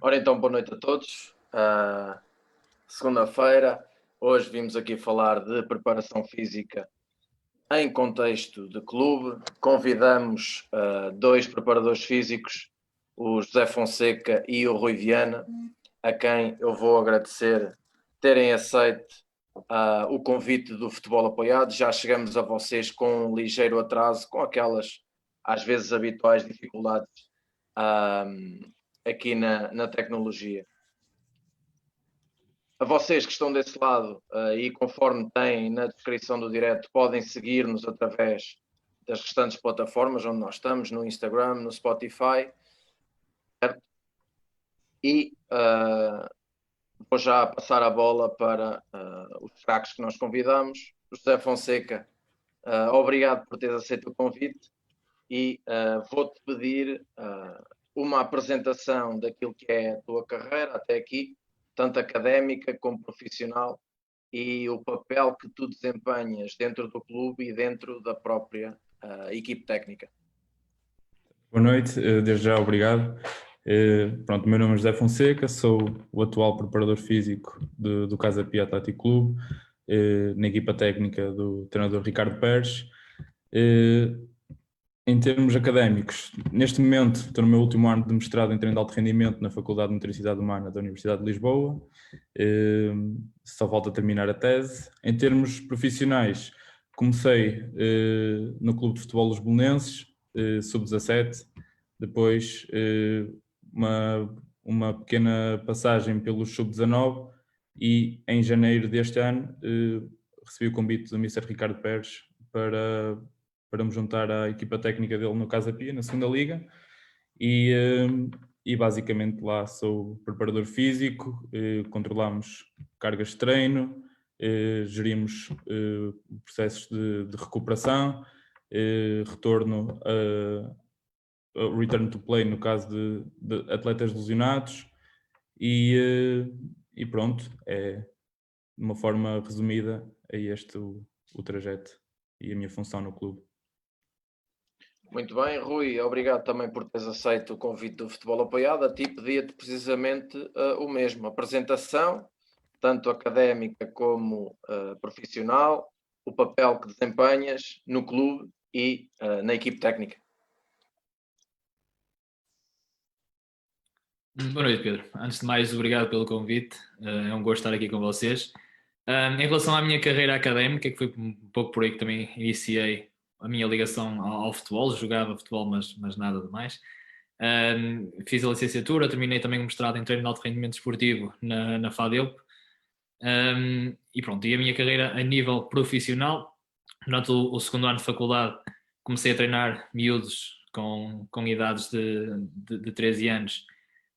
Ora então, boa noite a todos. Segunda-feira, hoje vimos aqui falar de preparação física em contexto de clube. Convidamos dois preparadores físicos, o José Fonseca e o Rui Viana, a quem eu vou agradecer terem aceito o convite do Futebol Apoiado. Já chegamos a vocês com um ligeiro atraso, com aquelas, às vezes, habituais dificuldades aqui na tecnologia. A vocês que estão desse lado e conforme têm na descrição do direto, podem seguir-nos através das restantes plataformas onde nós estamos, no Instagram, no Spotify. Certo? E vou já passar a bola para os craques que nós convidamos. José Fonseca, obrigado por teres aceito o convite e vou-te pedir uma apresentação daquilo que é a tua carreira até aqui, tanto académica como profissional, e o papel que tu desempenhas dentro do clube e dentro da própria equipe técnica. Boa noite, desde já obrigado. Pronto, o meu nome é José Fonseca, sou o atual preparador físico do Casa Pia Atlético Clube, na equipa técnica do treinador Ricardo Pérez. Em termos académicos, neste momento estou no meu último ano de mestrado em treino de alto rendimento na Faculdade de Motricidade Humana da Universidade de Lisboa. Só falta terminar a tese. Em termos profissionais, comecei no Clube de Futebol Los Belenenses, sub-17, depois uma pequena passagem pelo sub-19 e em janeiro deste ano recebi o convite do Mr. Ricardo Pérez para me juntar à equipa técnica dele no Casa Pia, na segunda liga, e basicamente lá sou preparador físico, controlamos cargas de treino, gerimos processos de recuperação, retorno return to play no caso de atletas lesionados e pronto, é de uma forma resumida é este o trajeto e a minha função no clube. Muito bem, Rui, obrigado também por teres aceito o convite do Futebol Apoiado. A ti pedia-te precisamente o mesmo, apresentação, tanto académica como profissional, o papel que desempenhas no clube e na equipe técnica. Boa noite, Pedro. Antes de mais, obrigado pelo convite. É um gosto estar aqui com vocês. Em relação à minha carreira académica, que foi um pouco por aí que também iniciei a minha ligação ao futebol, jogava futebol, mas nada de mais. Fiz a licenciatura, terminei também o mestrado em treino de alto rendimento esportivo na FADEUP. E pronto, e a minha carreira a nível profissional, durante o segundo ano de faculdade, comecei a treinar miúdos com idades de 13 anos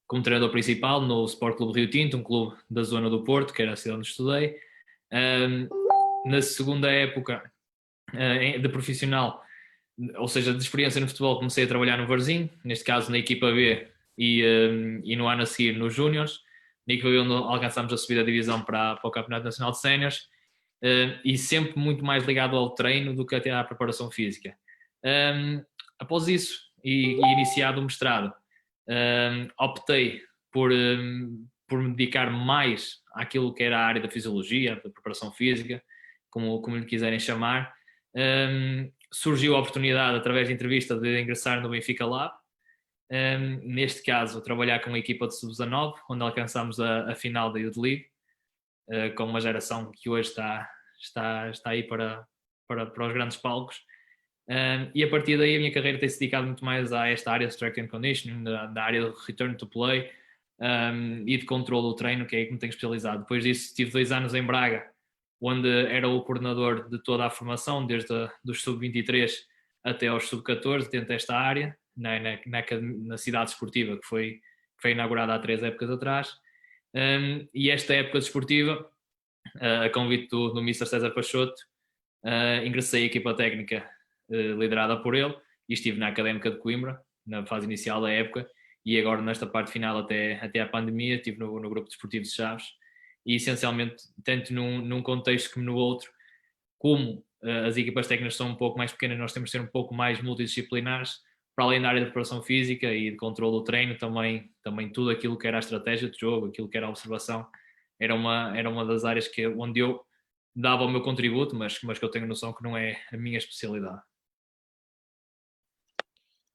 como treinador principal no Sport Clube Rio Tinto, um clube da zona do Porto, que era a cidade onde estudei. Na segunda época de profissional, ou seja, de experiência no futebol, comecei a trabalhar no Varzim, neste caso na equipa B e no ano a seguir nos Júniors, na equipa B onde alcançámos a subida da divisão para o Campeonato Nacional de Séniores, e sempre muito mais ligado ao treino do que até à preparação física. Após isso, e iniciado o mestrado, optei por me dedicar mais àquilo que era a área da fisiologia, da preparação física, como lhe quiserem chamar. Surgiu a oportunidade, através de entrevista, de ingressar no Benfica Lab. Neste caso, trabalhar com a equipa de sub-19, onde alcançámos a final da Youth League, com uma geração que hoje está aí para os grandes palcos. E a partir daí a minha carreira tem-se dedicado muito mais a esta área de strength and conditioning, da área de return to play e de controle do treino, que é aí que me tenho especializado. Depois disso tive 2 anos em Braga, onde era o coordenador de toda a formação, desde dos sub-23 até aos sub-14, dentro desta área, na cidade esportiva, que foi inaugurada há 3 épocas atrás. E esta época desportiva, a convite do Mr. César Peixoto, ingressei a equipa técnica liderada por ele e estive na Académica de Coimbra, na fase inicial da época, e agora nesta parte final até a pandemia, estive no grupo desportivo de Chaves, e essencialmente, tanto num contexto como no outro, como as equipas técnicas são um pouco mais pequenas, nós temos de ser um pouco mais multidisciplinares, para além da área de preparação física e de controle do treino, também tudo aquilo que era a estratégia de jogo, aquilo que era a observação, era uma das áreas onde eu dava o meu contributo, mas que eu tenho noção que não é a minha especialidade.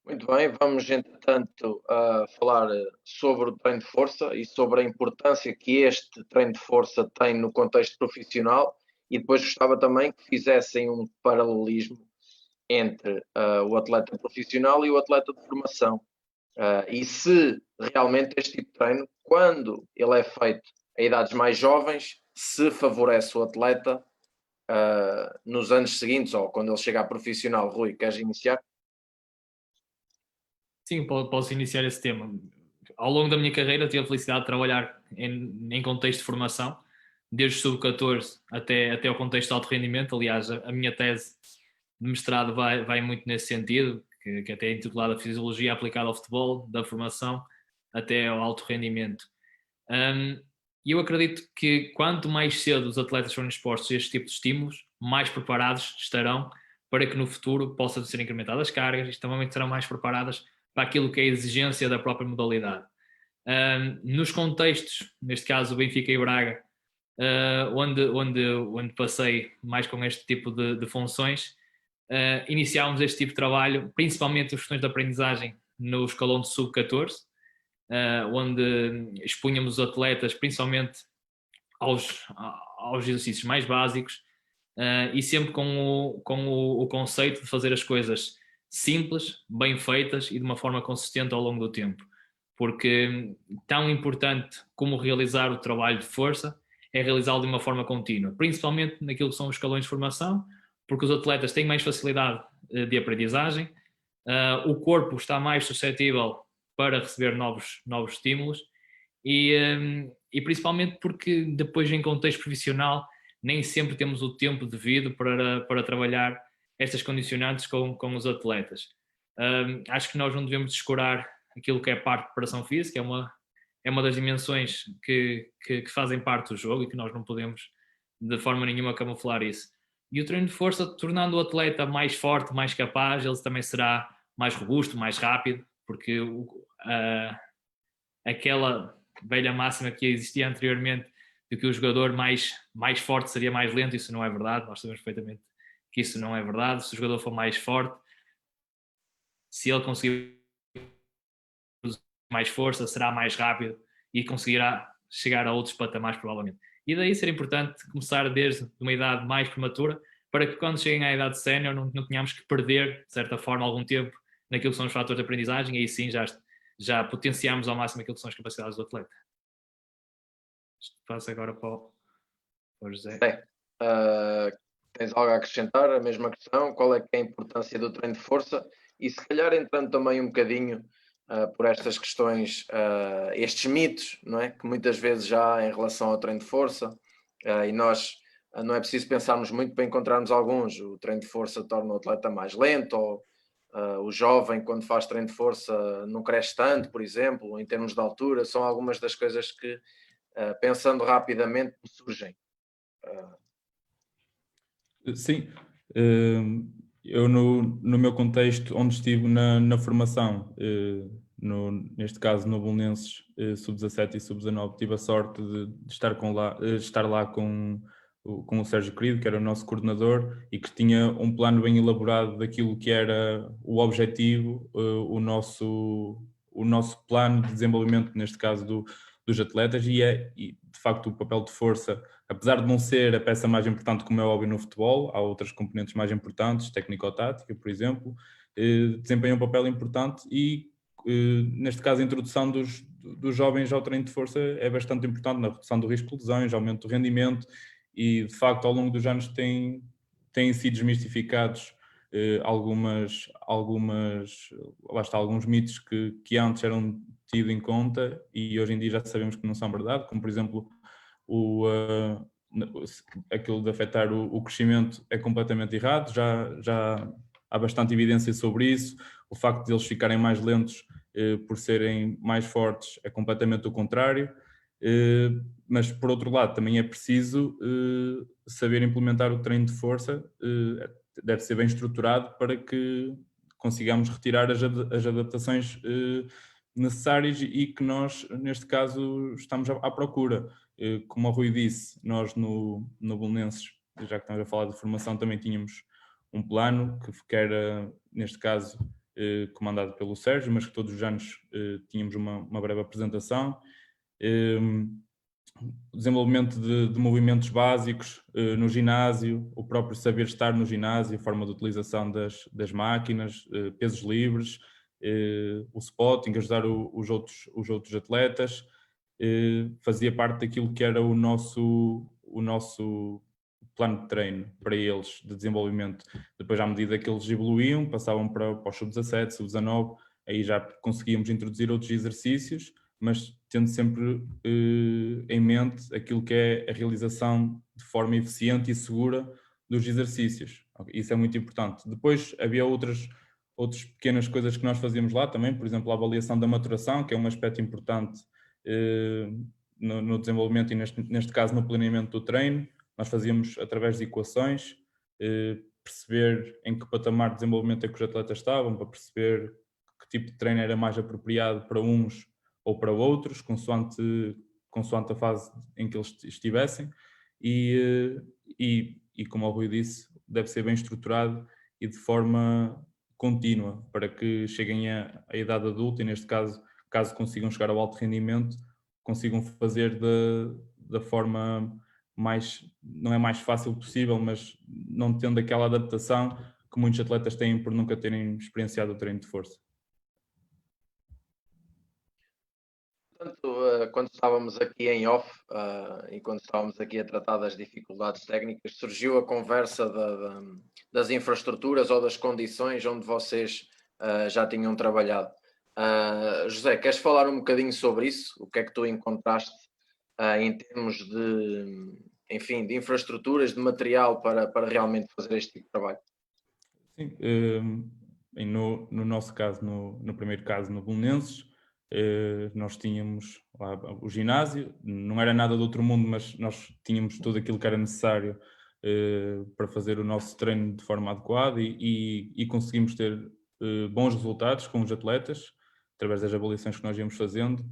Muito bem, vamos entretanto falar sobre o treino de força e sobre a importância que este treino de força tem no contexto profissional, e depois gostava também que fizessem um paralelismo entre o atleta profissional e o atleta de formação. E se realmente este tipo de treino, quando ele é feito a idades mais jovens, se favorece o atleta nos anos seguintes ou quando ele chega a profissional. Rui, queres iniciar? Sim, posso iniciar esse tema. Ao longo da minha carreira tive a felicidade de trabalhar em contexto de formação, desde sub-14 até o contexto de alto rendimento. Aliás, a minha tese de mestrado vai muito nesse sentido, que até é intitulada Fisiologia aplicada ao futebol, da formação até ao alto rendimento. E eu acredito que quanto mais cedo os atletas forem expostos a este tipo de estímulos, mais preparados estarão para que no futuro possam ser incrementadas as cargas e também serão mais preparadas para aquilo que é a exigência da própria modalidade. Nos contextos, neste caso Benfica e Braga, onde passei mais com este tipo de funções, iniciámos este tipo de trabalho, principalmente as questões de aprendizagem no escalão de sub-14, onde expunhamos os atletas principalmente aos exercícios mais básicos, e sempre com o conceito de fazer as coisas simples, bem feitas e de uma forma consistente ao longo do tempo. Porque tão importante como realizar o trabalho de força é realizá-lo de uma forma contínua, principalmente naquilo que são os escalões de formação, porque os atletas têm mais facilidade de aprendizagem, o corpo está mais suscetível para receber novos estímulos e principalmente porque depois em contexto profissional nem sempre temos o tempo devido para trabalhar estas condicionantes com os atletas. Acho que nós não devemos descurar aquilo que é parte de preparação física, é uma das dimensões que fazem parte do jogo e que nós não podemos de forma nenhuma camuflar isso. E o treino de força, tornando o atleta mais forte, mais capaz, ele também será mais robusto, mais rápido, porque aquela velha máxima que existia anteriormente de que o jogador mais forte seria mais lento, isso não é verdade, nós sabemos perfeitamente que isso não é verdade. Se o jogador for mais forte, se ele conseguir mais força, será mais rápido e conseguirá chegar a outros patamares provavelmente. E daí ser importante começar desde uma idade mais prematura, para que quando cheguem à idade sénior não tenhamos que perder, de certa forma, algum tempo naquilo que são os fatores de aprendizagem, e aí sim já potenciamos ao máximo aquilo que são as capacidades do atleta. Passo agora para o José. Tens algo a acrescentar? A mesma questão, qual é que é a importância do treino de força? E se calhar entrando também um bocadinho por estas questões, estes mitos, não é? Que muitas vezes já há em relação ao treino de força, e nós não é preciso pensarmos muito para encontrarmos alguns. O treino de força torna o atleta mais lento, ou o jovem, quando faz treino de força, não cresce tanto, por exemplo, em termos de altura. São algumas das coisas que, pensando rapidamente, surgem. Sim, eu no meu contexto, onde estive na formação, neste caso no Belenenses sub-17 e sub-19, tive a sorte de estar lá com o Sérgio Querido, que era o nosso coordenador, e que tinha um plano bem elaborado daquilo que era o objetivo, o nosso plano de desenvolvimento, neste caso dos atletas, e de facto o papel de força, apesar de não ser a peça mais importante, como é óbvio no futebol, há outras componentes mais importantes, técnico-tática, por exemplo, desempenha um papel importante e, neste caso, a introdução dos jovens ao treino de força é bastante importante na redução do risco de lesões, aumento do rendimento, e de facto ao longo dos anos têm sido desmistificados alguns mitos que antes eram tidos em conta e hoje em dia já sabemos que não são verdade, como por exemplo aquilo de afetar o crescimento é completamente errado, já há bastante evidência sobre isso. O facto de eles ficarem mais lentos por serem mais fortes é completamente o contrário. Mas, por outro lado, também é preciso saber implementar o treino de força, deve ser bem estruturado para que consigamos retirar as adaptações necessárias e que nós, neste caso, estamos à procura. Como o Rui disse, nós no Belenenses, já que estamos a falar de formação, também tínhamos um plano que era, neste caso, comandado pelo Sérgio, mas que todos os anos tínhamos uma breve apresentação. Desenvolvimento de movimentos básicos no ginásio, o próprio saber estar no ginásio, a forma de utilização das máquinas, pesos livres, o spotting, ajudar os outros atletas, fazia parte daquilo que era o nosso plano de treino para eles, de desenvolvimento. Depois, à medida que eles evoluíam, passavam para o sub-17, sub-19, aí já conseguíamos introduzir outros exercícios, mas tendo sempre em mente aquilo que é a realização de forma eficiente e segura dos exercícios. Isso é muito importante. Depois havia outras pequenas coisas que nós fazíamos lá também, por exemplo, a avaliação da maturação, que é um aspecto importante no desenvolvimento e neste caso no planeamento do treino. Nós fazíamos através de equações, perceber em que patamar de desenvolvimento é que os atletas estavam, para perceber que tipo de treino era mais apropriado para uns ou para outros, consoante a fase em que eles estivessem, e como o Rui disse, deve ser bem estruturado e de forma contínua, para que cheguem à idade adulta e, neste caso, caso consigam chegar ao alto rendimento, consigam fazer da forma não é mais fácil possível, mas não tendo aquela adaptação que muitos atletas têm por nunca terem experienciado o treino de força. Portanto, quando estávamos aqui em off e quando estávamos aqui a tratar das dificuldades técnicas, surgiu a conversa das infraestruturas ou das condições onde vocês já tinham trabalhado. José, queres falar um bocadinho sobre isso? O que é que tu encontraste em termos de infraestruturas, de material para realmente fazer este tipo de trabalho? Sim, no nosso caso, no primeiro caso, no Belenenses, nós tínhamos lá o ginásio, não era nada do outro mundo, mas nós tínhamos tudo aquilo que era necessário para fazer o nosso treino de forma adequada e conseguimos ter bons resultados com os atletas, através das avaliações que nós íamos fazendo.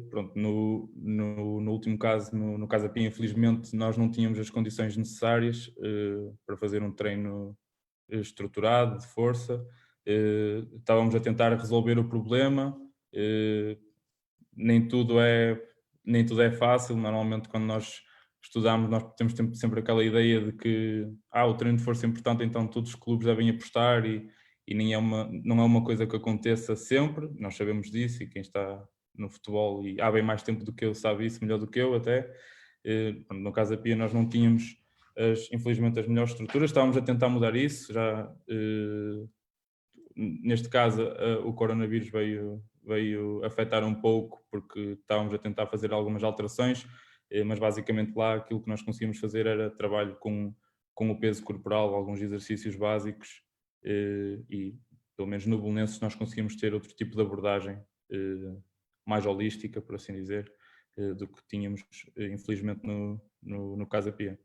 Pronto, no último caso, no Casa Pia, infelizmente, nós não tínhamos as condições necessárias para fazer um treino estruturado, de força. Estávamos a tentar resolver o problema. Nem tudo é fácil. Normalmente, quando nós estudamos, nós temos sempre aquela ideia de que o treino de força é importante, então todos os clubes devem apostar e não é uma coisa que aconteça sempre. Nós sabemos disso, e quem está no futebol e há bem mais tempo do que eu sabe isso, melhor do que eu até. No Casa Pia nós não tínhamos infelizmente as melhores estruturas, estávamos a tentar mudar isso, já neste caso o coronavírus veio afetar um pouco, porque estávamos a tentar fazer algumas alterações, mas basicamente lá aquilo que nós conseguimos fazer era trabalho com o peso corporal, alguns exercícios básicos, e pelo menos no Belenenses nós conseguimos ter outro tipo de abordagem mais holística, por assim dizer, do que tínhamos infelizmente no Casa Pia.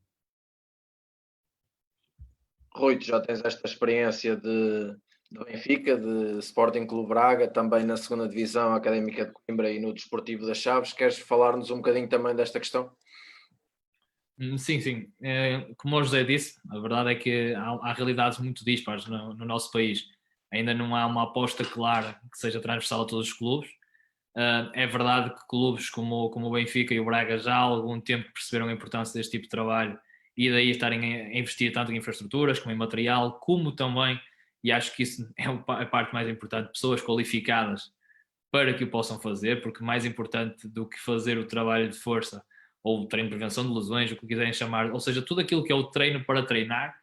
Rui, tu já tens esta experiência de Benfica, de Sporting Clube Braga, também na segunda divisão Académica de Coimbra e no Desportivo das Chaves. Queres falar-nos um bocadinho também desta questão? Sim. Como o José disse, a verdade é que há realidades muito dispares no nosso país. Ainda não há uma aposta clara que seja transversal a todos os clubes. É verdade que clubes como o Benfica e o Braga já há algum tempo perceberam a importância deste tipo de trabalho e daí estarem a investir tanto em infraestruturas como em material, como também, e acho que isso é a parte mais importante, pessoas qualificadas para que o possam fazer, porque mais importante do que fazer o trabalho de força ou o treino de prevenção de lesões, o que quiserem chamar, ou seja, tudo aquilo que é o treino para treinar,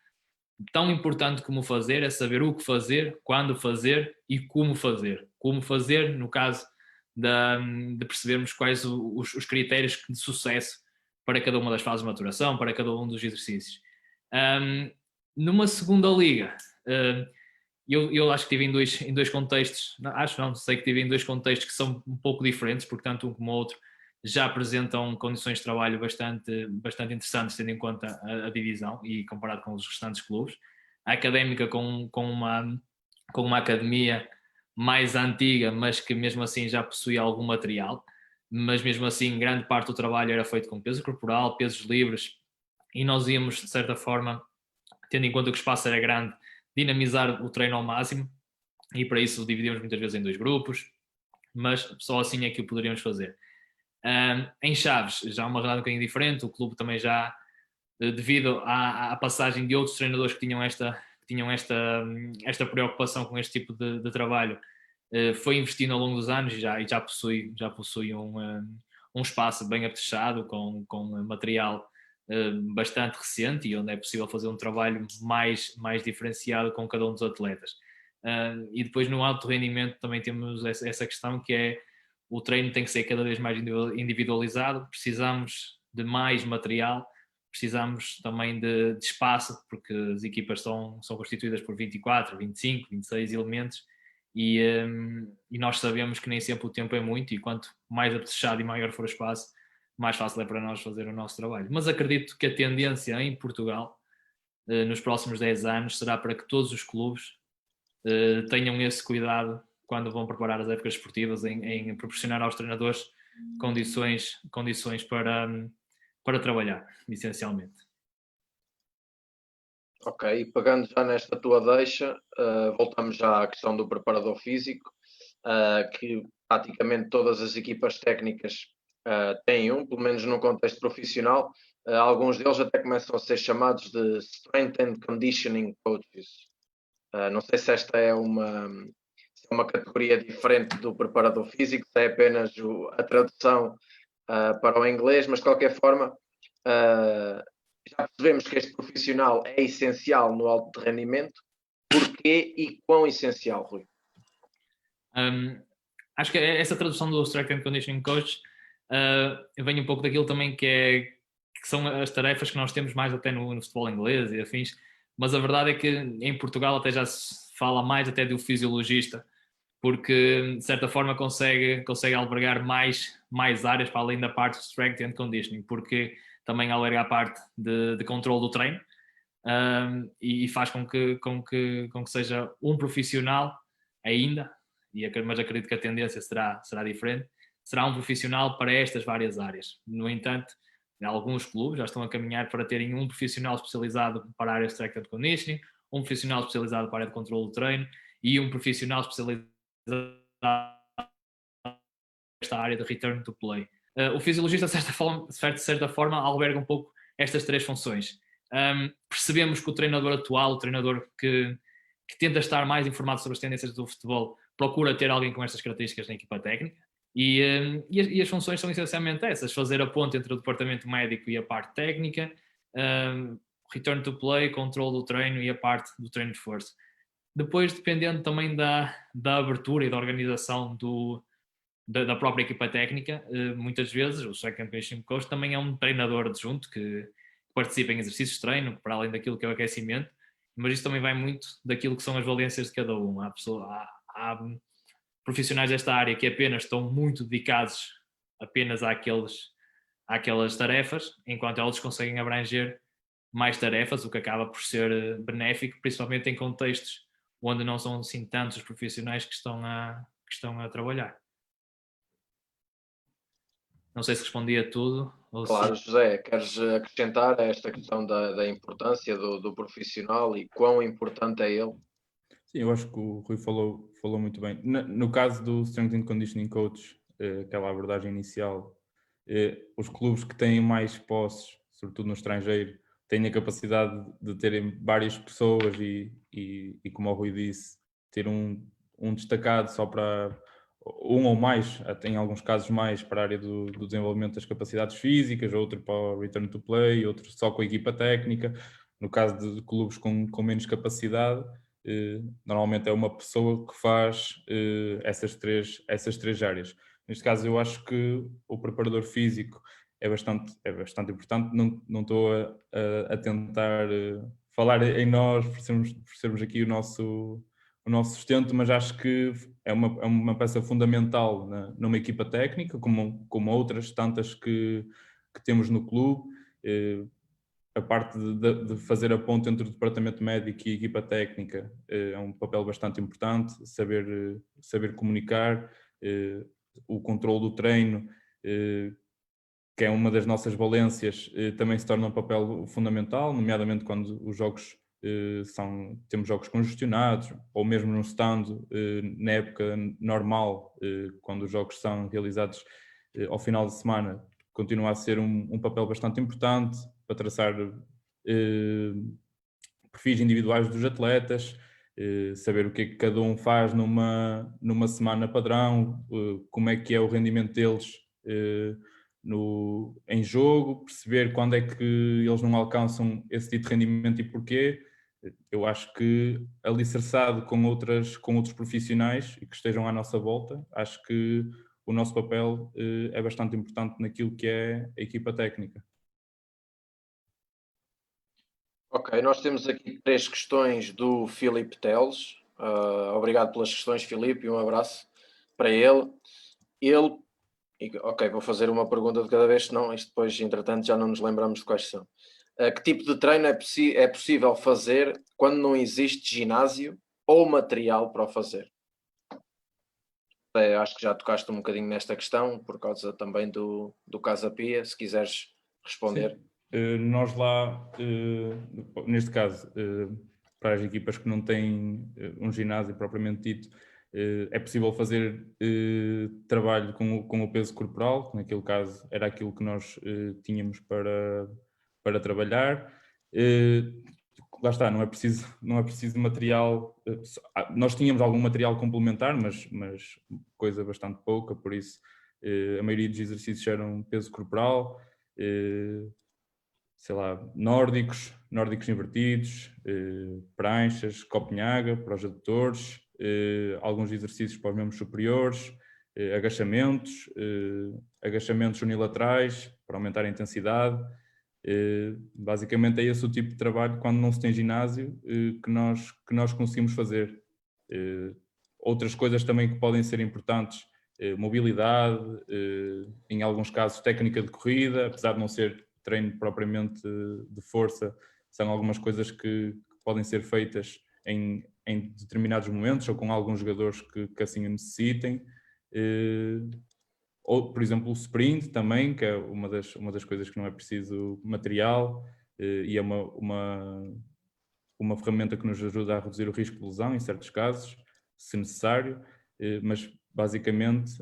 tão importante como fazer é saber o que fazer, quando fazer e como fazer. Como fazer, no caso de percebermos quais os critérios de sucesso para cada uma das fases de maturação, para cada um dos exercícios. Numa segunda liga, Eu acho que estive em dois contextos, não sei que estive em dois contextos que são um pouco diferentes, porque tanto um como o outro já apresentam condições de trabalho bastante interessantes, tendo em conta a divisão e comparado com os restantes clubes. A Académica com uma academia mais antiga, mas que mesmo assim já possuía algum material, mas mesmo assim grande parte do trabalho era feito com peso corporal, pesos livres, e nós íamos, de certa forma, tendo em conta que o espaço era grande, dinamizar o treino ao máximo, e para isso dividimos muitas vezes em dois grupos, mas só assim é que o poderíamos fazer. Em Chaves, já uma realidade um bocadinho diferente, o clube também já, devido à passagem de outros treinadores que tinham esta preocupação com este tipo de trabalho, foi investindo ao longo dos anos e já possui um espaço bem apetrechado, com material bastante recente e onde é possível fazer um trabalho mais diferenciado com cada um dos atletas. E depois no alto rendimento também temos essa questão que é o treino tem que ser cada vez mais individualizado, precisamos de mais material, precisamos também de espaço, porque as equipas são constituídas por 24, 25, 26 elementos e nós sabemos que nem sempre o tempo é muito e quanto mais apetrechado e maior for o espaço, mais fácil é para nós fazer o nosso trabalho. Mas acredito que a tendência em Portugal, nos próximos 10 anos, será para que todos os clubes tenham esse cuidado quando vão preparar as épocas esportivas em proporcionar aos treinadores condições para trabalhar, essencialmente. Ok, e pegando já nesta tua deixa, voltamos já à questão do preparador físico, que praticamente todas as equipas técnicas têm pelo menos no contexto profissional. Alguns deles até começam a ser chamados de Strength and Conditioning Coaches. Não sei se esta é uma categoria diferente do preparador físico, se é apenas a tradução para o inglês, mas de qualquer forma já percebemos que este profissional é essencial no alto rendimento. Porquê e quão essencial, Rui? Acho que essa tradução do Strength and Conditioning Coach vem um pouco daquilo também que são as tarefas que nós temos mais até no futebol inglês e afins, mas a verdade é que em Portugal até já se fala mais até do fisiologista, porque de certa forma consegue albergar mais áreas para além da parte de Strength and Conditioning, porque também alberga a parte de controle do treino e faz com que seja um profissional ainda, mas acredito que a tendência será diferente, será um profissional para estas várias áreas. No entanto, alguns clubes já estão a caminhar para terem um profissional especializado para a área de Strength and Conditioning, um profissional especializado para a área de controle do treino e um profissional especializado nesta área de return to play. O fisiologista, de certa forma, alberga um pouco estas três funções. Percebemos que o treinador atual, o treinador que tenta estar mais informado sobre as tendências do futebol, procura ter alguém com estas características na equipa técnica e as funções são essencialmente essas: fazer a ponte entre o departamento médico e a parte técnica, return to play, controle do treino e a parte do treino de força. Depois, dependendo também da abertura e da organização da própria equipa técnica, muitas vezes o Strength and Conditioning Coach também é um treinador adjunto que participa em exercícios de treino, para além daquilo que é o aquecimento, mas isso também vai muito daquilo que são as valências de cada um. Há profissionais desta área que apenas estão muito dedicados apenas àquelas tarefas, enquanto eles conseguem abranger mais tarefas, o que acaba por ser benéfico, principalmente em contextos onde não são assim tantos os profissionais que estão a trabalhar. Não sei se respondi a tudo. Claro, José, queres acrescentar a esta questão da importância do profissional e quão importante é ele? Sim, eu acho que o Rui falou muito bem. No caso do Strength and Conditioning Coach, aquela abordagem inicial, os clubes que têm mais posses, sobretudo no estrangeiro, têm a capacidade de terem várias pessoas e como o Rui disse, ter um destacado só para um ou mais, até em alguns casos mais para a área do desenvolvimento das capacidades físicas, outro para o return to play, outro só com a equipa técnica. No caso de clubes com menos capacidade, normalmente é uma pessoa que faz essas três áreas. Neste caso, eu acho que o preparador físico é bastante importante. Não estou a tentar falar em nós, por sermos aqui o nosso sustento, mas acho que é uma peça fundamental numa equipa técnica, como outras tantas que temos no clube. A parte de fazer a ponte entre o departamento médico e a equipa técnica é um papel bastante importante, saber comunicar, o controle do treino, que é uma das nossas valências, também se torna um papel fundamental, nomeadamente quando os jogos temos jogos congestionados, ou mesmo não estando na época normal, quando os jogos são realizados ao final de semana, continua a ser um papel bastante importante para traçar perfis individuais dos atletas, saber o que é que cada um faz numa semana padrão, como é que é o rendimento deles em jogo, perceber quando é que eles não alcançam esse tipo de rendimento e porquê. Eu acho que alicerçado com outros profissionais e que estejam à nossa volta, acho que o nosso papel é bastante importante naquilo que é a equipa técnica. Ok, nós temos aqui 3 questões do Filipe Teles. Obrigado pelas questões, Filipe, e um abraço para ele. Ok, vou fazer uma pergunta de cada vez, senão isto depois, entretanto, já não nos lembramos de quais são. Que tipo de treino é possível fazer quando não existe ginásio ou material para o fazer? Acho que já tocaste um bocadinho nesta questão, por causa também do Casa Pia, se quiseres responder. Nós lá, neste caso, para as equipas que não têm um ginásio propriamente dito, é possível fazer trabalho com o peso corporal, que naquele caso era aquilo que nós tínhamos para trabalhar. Lá está, não é preciso material. Nós tínhamos algum material complementar, mas coisa bastante pouca, por isso a maioria dos exercícios eram peso corporal, sei lá, nórdicos invertidos, pranchas, copenhaga para os adutores, alguns exercícios para os membros superiores, agachamentos unilaterais para aumentar a intensidade. Basicamente é esse o tipo de trabalho, quando não se tem ginásio, que nós conseguimos fazer. Outras coisas também que podem ser importantes, mobilidade, em alguns casos técnica de corrida, apesar de não ser treino propriamente de força, são algumas coisas que podem ser feitas em determinados momentos ou com alguns jogadores que assim o necessitem. Ou, por exemplo, o sprint também, que é uma das coisas que não é preciso material e é uma ferramenta que nos ajuda a reduzir o risco de lesão em certos casos, se necessário, mas basicamente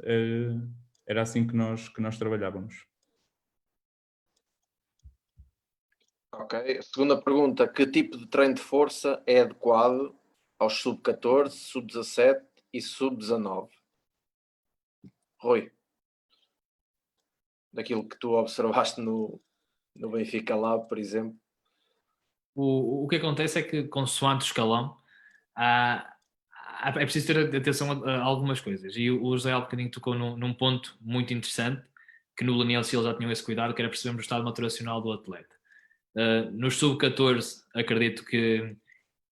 era assim que nós trabalhávamos. Ok. Segunda pergunta: que tipo de treino de força é adequado aos sub-14, sub-17 e sub-19? Rui, daquilo que tu observaste no Benfica Lab, por exemplo. O que acontece é que, consoante o escalão, é preciso ter atenção a algumas coisas. E o José há um bocadinho tocou num ponto muito interessante, que no Laniel eles já tinham esse cuidado, que era percebermos o estado maturacional do atleta. Nos sub-14, acredito que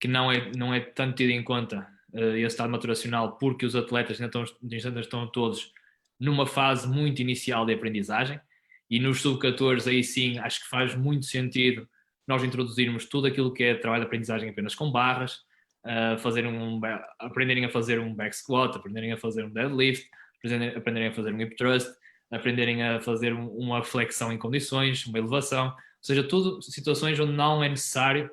não é tanto tido em conta esse estado maturacional, porque os atletas ainda estão todos numa fase muito inicial de aprendizagem, e nos sub-14 aí sim acho que faz muito sentido nós introduzirmos tudo aquilo que é trabalho de aprendizagem apenas com barras, aprenderem a fazer um back squat, aprenderem a fazer um deadlift, aprenderem a fazer um hip thrust, aprenderem a fazer uma flexão em condições, uma elevação, ou seja, tudo situações onde não é necessário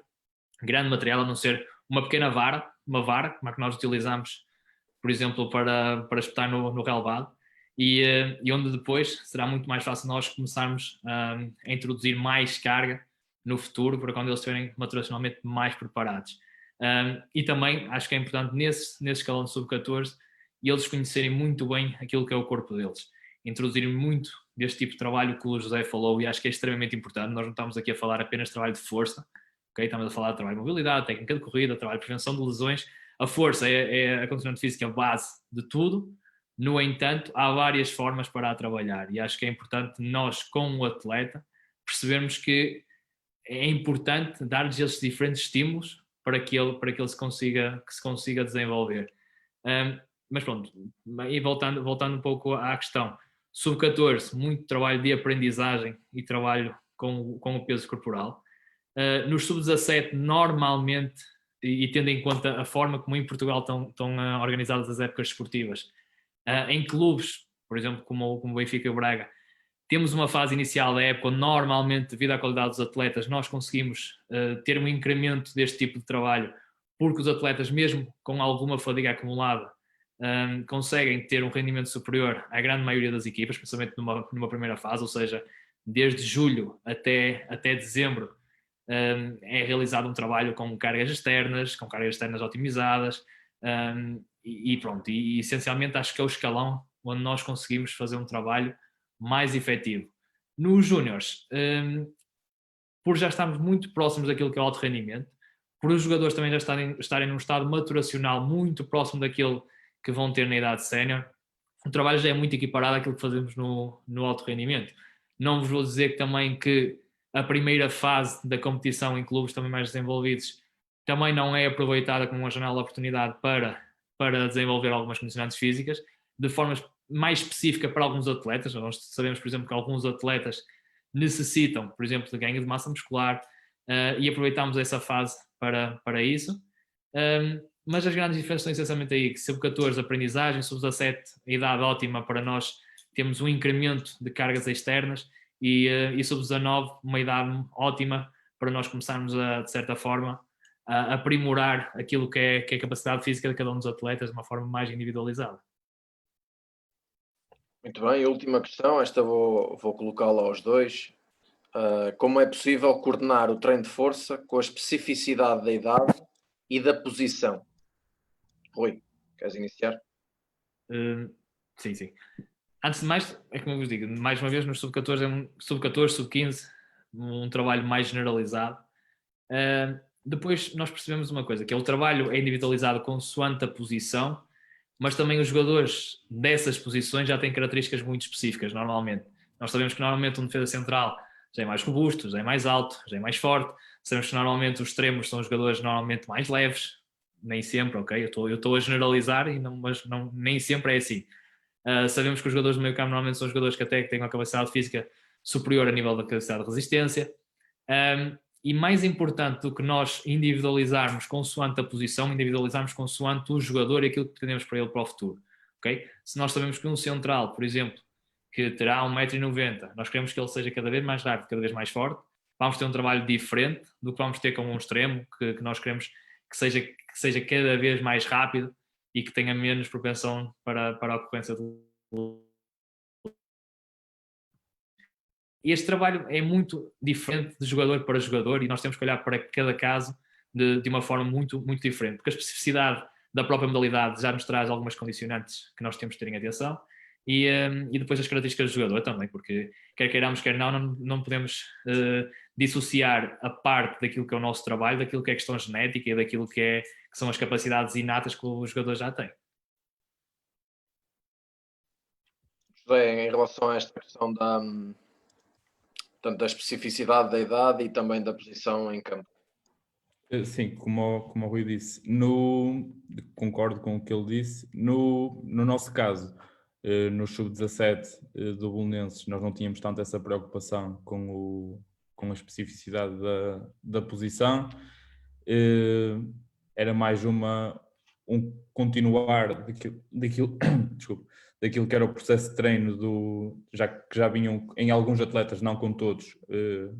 grande material, a não ser uma pequena vara, como a que nós utilizamos, por exemplo, para espetar no relevado, e onde depois será muito mais fácil nós começarmos a introduzir mais carga no futuro, para quando eles estiverem maturacionalmente mais preparados. E também acho que é importante nesse escalão de sub-14 eles conhecerem muito bem aquilo que é o corpo deles, introduzirem muito deste tipo de trabalho que o José falou, e acho que é extremamente importante. Nós não estamos aqui a falar apenas de trabalho de força, okay? Estamos a falar de trabalho de mobilidade, técnica de corrida, trabalho de prevenção de lesões. A força é a condicionante física base de tudo. No entanto, há várias formas para a trabalhar, e acho que é importante nós, com o atleta, percebermos que é importante dar-lhes esses diferentes estímulos para que ele se consiga desenvolver. Mas pronto, e voltando um pouco à questão, sub-14, muito trabalho de aprendizagem e trabalho com o peso corporal. Nos sub-17, normalmente, e tendo em conta a forma como em Portugal estão organizadas as épocas esportivas, em clubes, por exemplo, como o Benfica e o Braga, temos uma fase inicial da época onde normalmente, devido à qualidade dos atletas, nós conseguimos ter um incremento deste tipo de trabalho, porque os atletas, mesmo com alguma fadiga acumulada, conseguem ter um rendimento superior à grande maioria das equipas, principalmente numa primeira fase, ou seja, desde julho até dezembro, é realizado um trabalho com cargas externas otimizadas, e pronto, e essencialmente acho que é o escalão onde nós conseguimos fazer um trabalho mais efetivo. Nos júniores, por já estarmos muito próximos daquilo que é o alto rendimento, por os jogadores também já estarem num estado maturacional muito próximo daquilo que vão ter na idade sénior, o trabalho já é muito equiparado àquilo que fazemos no alto rendimento. Não vos vou dizer também que a primeira fase da competição em clubes também mais desenvolvidos também não é aproveitada como uma janela de oportunidade para desenvolver algumas condicionantes físicas, de forma mais específica para alguns atletas. Nós sabemos, por exemplo, que alguns atletas necessitam, por exemplo, de ganho de massa muscular, e aproveitamos essa fase para isso. Mas as grandes diferenças estão essencialmente aí, que sub-14 aprendizagem, sub-17 a idade ótima para nós temos um incremento de cargas externas, e sub-19 uma idade ótima para nós começarmos a, de certa forma, a aprimorar aquilo que é a capacidade física de cada um dos atletas de uma forma mais individualizada. Muito bem, última questão, esta vou colocá-la aos dois. Como é possível coordenar o treino de força com a especificidade da idade e da posição? Rui, queres iniciar? Sim. Antes de mais, é como eu vos digo, mais uma vez, no sub-14, sub-14, sub-15, um trabalho mais generalizado. Depois nós percebemos uma coisa, que é o trabalho é individualizado consoante a posição, mas também os jogadores dessas posições já têm características muito específicas, normalmente. Nós sabemos que normalmente um defesa central já é mais robusto, já é mais alto, já é mais forte. Sabemos que normalmente os extremos são os jogadores normalmente mais leves, nem sempre, ok? Eu estou a generalizar, mas nem sempre é assim. Sabemos que os jogadores do meio campo normalmente são jogadores que até têm uma capacidade física superior a nível da capacidade de resistência. E mais importante do que nós individualizarmos consoante a posição, individualizarmos consoante o jogador e aquilo que pretendemos para ele para o futuro. Okay? Se nós sabemos que um central, por exemplo, que terá 1,90 m, nós queremos que ele seja cada vez mais rápido, cada vez mais forte, vamos ter um trabalho diferente do que vamos ter com um extremo, que nós queremos que seja cada vez mais rápido e que tenha menos propensão para a ocorrência do. E este trabalho é muito diferente de jogador para jogador e nós temos que olhar para cada caso de uma forma muito, muito diferente, porque a especificidade da própria modalidade já nos traz algumas condicionantes que nós temos que ter em atenção, e depois as características do jogador também, porque quer queiramos, quer não podemos dissociar a parte daquilo que é o nosso trabalho, daquilo que é questão genética e daquilo que são as capacidades inatas que o jogador já tem. José, em relação a esta questão tanto da especificidade da idade e também da posição em campo. Sim, como o Rui disse, concordo com o que ele disse. No nosso caso, no sub-17 do Belenenses, nós não tínhamos tanto essa preocupação com a especificidade da posição. Era mais um continuar daquilo desculpa, daquilo que era o processo de treino que já vinham em alguns atletas, não com todos,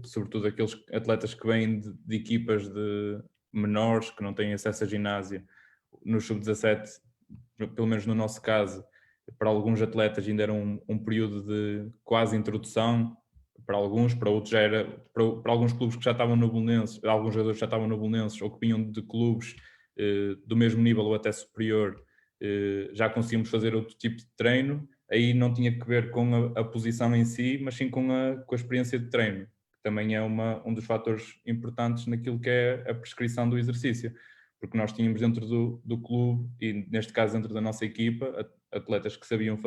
sobretudo aqueles atletas que vêm de equipas de menores, que não têm acesso a ginásio. No sub-17, pelo menos no nosso caso, para alguns atletas ainda era um período de quase introdução, para alguns, para outros já era, para alguns clubes que já estavam no Belenenses, alguns jogadores já estavam no Belenenses ou que vinham de clubes do mesmo nível ou até superior, já conseguimos fazer outro tipo de treino. Aí não tinha que ver com a posição em si, mas sim com a experiência de treino, que também é um dos fatores importantes naquilo que é a prescrição do exercício, porque nós tínhamos dentro do clube, e neste caso dentro da nossa equipa, atletas que sabiam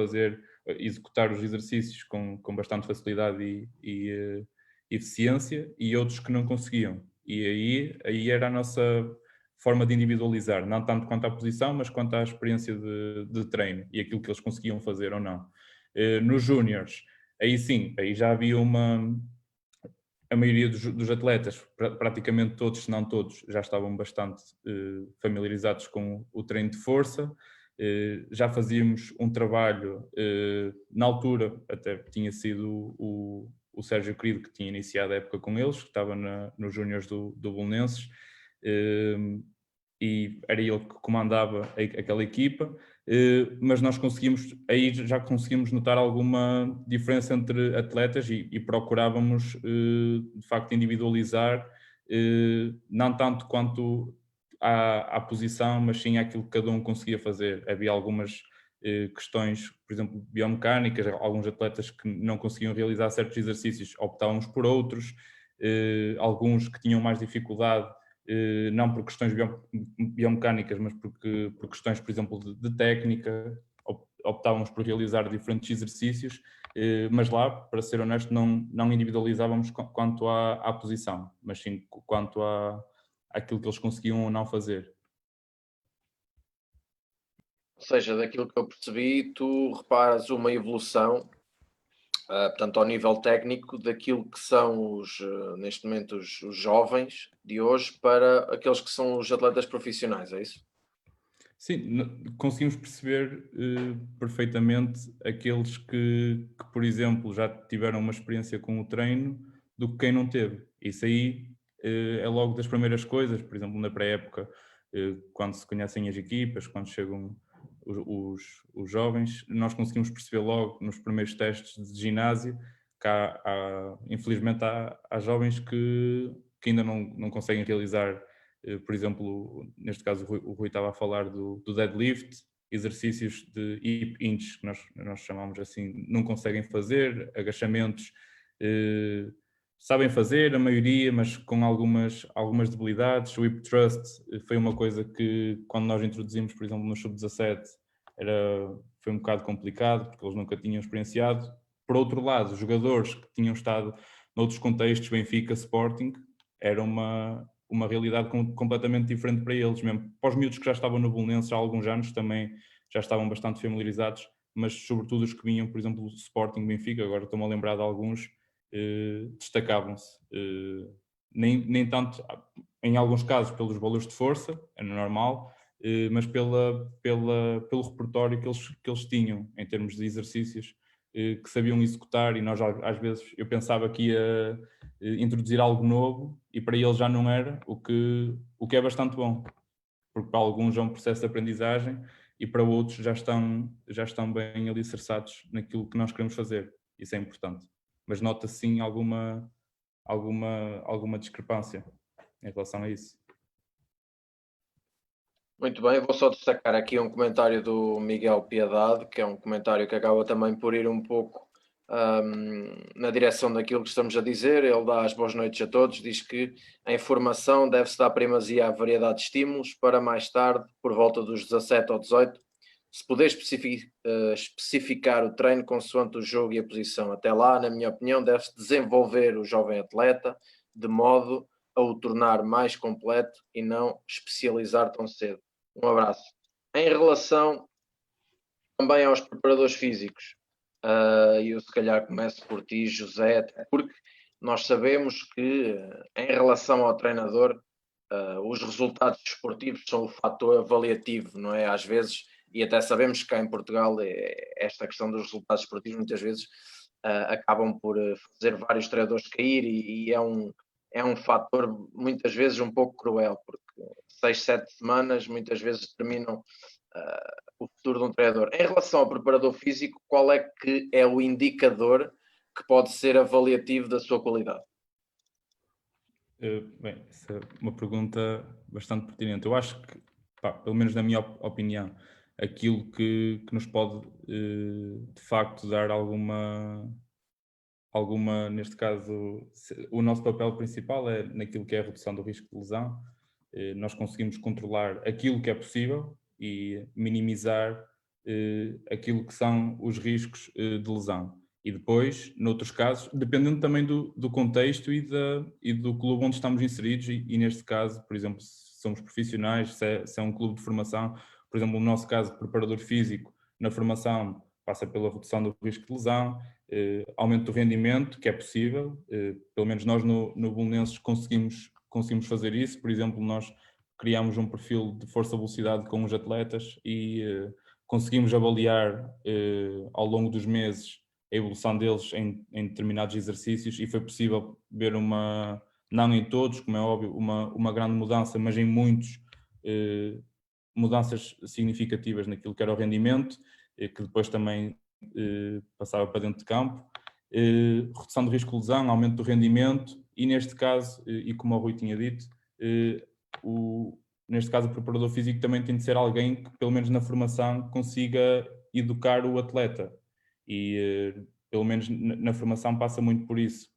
executar os exercícios com bastante facilidade eficiência e outros que não conseguiam. E aí era a nossa forma de individualizar, não tanto quanto à posição, mas quanto à experiência de treino e aquilo que eles conseguiam fazer ou não. Nos júniores, aí sim, aí já havia a maioria dos atletas, praticamente todos, se não todos, já estavam bastante familiarizados com o treino de força. Já fazíamos um trabalho, na altura até tinha sido o Sérgio Querido que tinha iniciado a época com eles, que estava nos júniores do Belenenses, e era ele que comandava aquela equipa, mas nós aí já conseguimos notar alguma diferença entre atletas e procurávamos de facto individualizar, não tanto quanto à posição, mas sim àquilo que cada um conseguia fazer. Havia algumas questões, por exemplo, biomecânicas, alguns atletas que não conseguiam realizar certos exercícios, optávamos por outros, alguns que tinham mais dificuldade, não por questões biomecânicas, mas por questões, por exemplo, de técnica, optávamos por realizar diferentes exercícios, mas lá, para ser honesto, não individualizávamos quanto à posição, mas sim quanto àquilo que eles conseguiam ou não fazer. Ou seja, daquilo que eu percebi, tu reparas uma evolução, portanto, ao nível técnico, daquilo que são neste momento, os jovens de hoje para aqueles que são os atletas profissionais, é isso? Sim, conseguimos perceber perfeitamente aqueles que, por exemplo, já tiveram uma experiência com o treino do que quem não teve. Isso aí é logo das primeiras coisas, por exemplo, na pré-época, quando se conhecem as equipas, quando chegam os jovens, nós conseguimos perceber logo nos primeiros testes de ginásio que infelizmente há jovens que ainda não conseguem realizar, por exemplo, neste caso o Rui estava a falar do deadlift, exercícios de hip hinge, que nós chamamos assim, não conseguem fazer, agachamentos, sabem fazer, a maioria, mas com algumas debilidades. O hip thrust foi uma coisa que, quando nós introduzimos, por exemplo, no sub-17, foi um bocado complicado, porque eles nunca tinham experienciado. Por outro lado, os jogadores que tinham estado noutros contextos, Benfica, Sporting, era uma realidade completamente diferente para eles, mesmo para os miúdos que já estavam no Belenenses há alguns anos também já estavam bastante familiarizados, mas sobretudo os que vinham, por exemplo, do Sporting, Benfica, agora estou-me a lembrar de alguns, destacavam-se, nem tanto, em alguns casos, pelos valores de força, é normal, mas pelo repertório que eles tinham em termos de exercícios, que sabiam executar, e nós às vezes eu pensava que ia introduzir algo novo e para eles já não era, o que é bastante bom, porque para alguns é um processo de aprendizagem e para outros já estão bem alicerçados naquilo que nós queremos fazer. Isso é importante. Mas nota-se sim alguma discrepância em relação a isso. Muito bem, vou só destacar aqui um comentário do Miguel Piedade, que é um comentário que acaba também por ir um pouco na direção daquilo que estamos a dizer. Ele dá as boas noites a todos, diz que a informação deve-se dar primazia à variedade de estímulos para mais tarde, por volta dos 17 ou 18, se puder especificar o treino consoante o jogo e a posição. Até lá, na minha opinião, deve-se desenvolver o jovem atleta de modo a o tornar mais completo e não especializar tão cedo. Um abraço. Em relação também aos preparadores físicos, eu se calhar começo por ti, José, porque nós sabemos que em relação ao treinador, os resultados desportivos são o fator avaliativo, não é? Às vezes, e até sabemos que cá em Portugal esta questão dos resultados desportivos muitas vezes acabam por fazer vários treinadores cair e é um fator muitas vezes um pouco cruel, porque 6, 7 semanas muitas vezes determinam o futuro de um treinador. Em relação ao preparador físico, qual é que é o indicador que pode ser avaliativo da sua qualidade? Bem, essa é uma pergunta bastante pertinente. Eu acho que, pelo menos na minha opinião, aquilo que nos pode de facto dar alguma, neste caso, o nosso papel principal é naquilo que é a redução do risco de lesão. Nós conseguimos controlar aquilo que é possível e minimizar aquilo que são os riscos de lesão. E depois, noutros casos, dependendo também do contexto e do clube onde estamos inseridos, e neste caso, por exemplo, se somos profissionais, se é um clube de formação, por exemplo, no nosso caso, preparador físico, na formação passa pela redução do risco de lesão, aumento do rendimento, que é possível, pelo menos nós no Belenenses conseguimos fazer isso. Por exemplo, nós criámos um perfil de força-velocidade com os atletas e conseguimos avaliar ao longo dos meses a evolução deles em determinados exercícios, e foi possível ver não em todos, como é óbvio, uma grande mudança, mas em muitos, mudanças significativas naquilo que era o rendimento, que depois também passava para dentro de campo, redução do risco de lesão, aumento do rendimento, e neste caso, e como o Rui tinha dito, neste caso o preparador físico também tem de ser alguém que, pelo menos na formação, consiga educar o atleta, e pelo menos na formação passa muito por isso,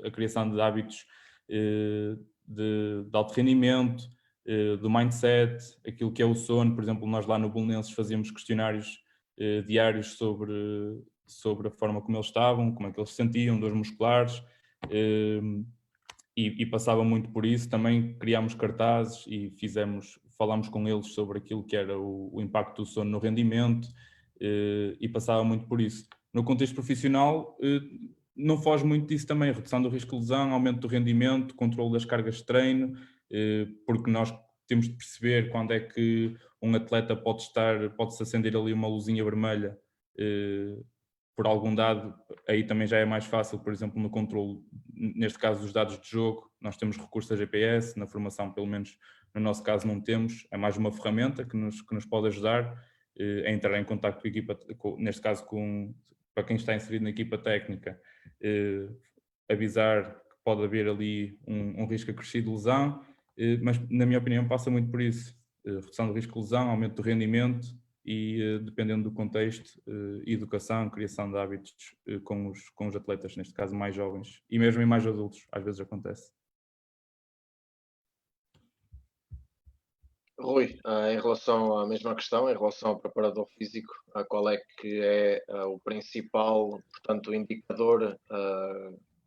a criação de hábitos de alto rendimento, do mindset, aquilo que é o sono. Por exemplo, nós lá no Belenenses fazíamos questionários diários sobre a forma como eles estavam, como é que eles se sentiam, dores musculares, e passava muito por isso. Também criámos cartazes e falámos com eles sobre aquilo que era o impacto do sono no rendimento, e passava muito por isso. No contexto profissional, não foge muito disso também, redução do risco de lesão, aumento do rendimento, controle das cargas de treino, porque nós temos de perceber quando é que um atleta pode-se acender ali uma luzinha vermelha por algum dado. Aí também já é mais fácil, por exemplo, no controle, neste caso dos dados de jogo, nós temos recurso a GPS, na formação pelo menos no nosso caso não temos, é mais uma ferramenta que nos pode ajudar a entrar em contacto com a equipa, neste caso para quem está inserido na equipa técnica, avisar que pode haver ali um risco acrescido de lesão, mas na minha opinião passa muito por isso, redução do risco de lesão, aumento do rendimento e, dependendo do contexto, educação, criação de hábitos com os atletas, neste caso mais jovens, e mesmo em mais adultos, às vezes acontece. Rui, em relação à mesma questão, em relação ao preparador físico, qual é que é o principal, portanto, indicador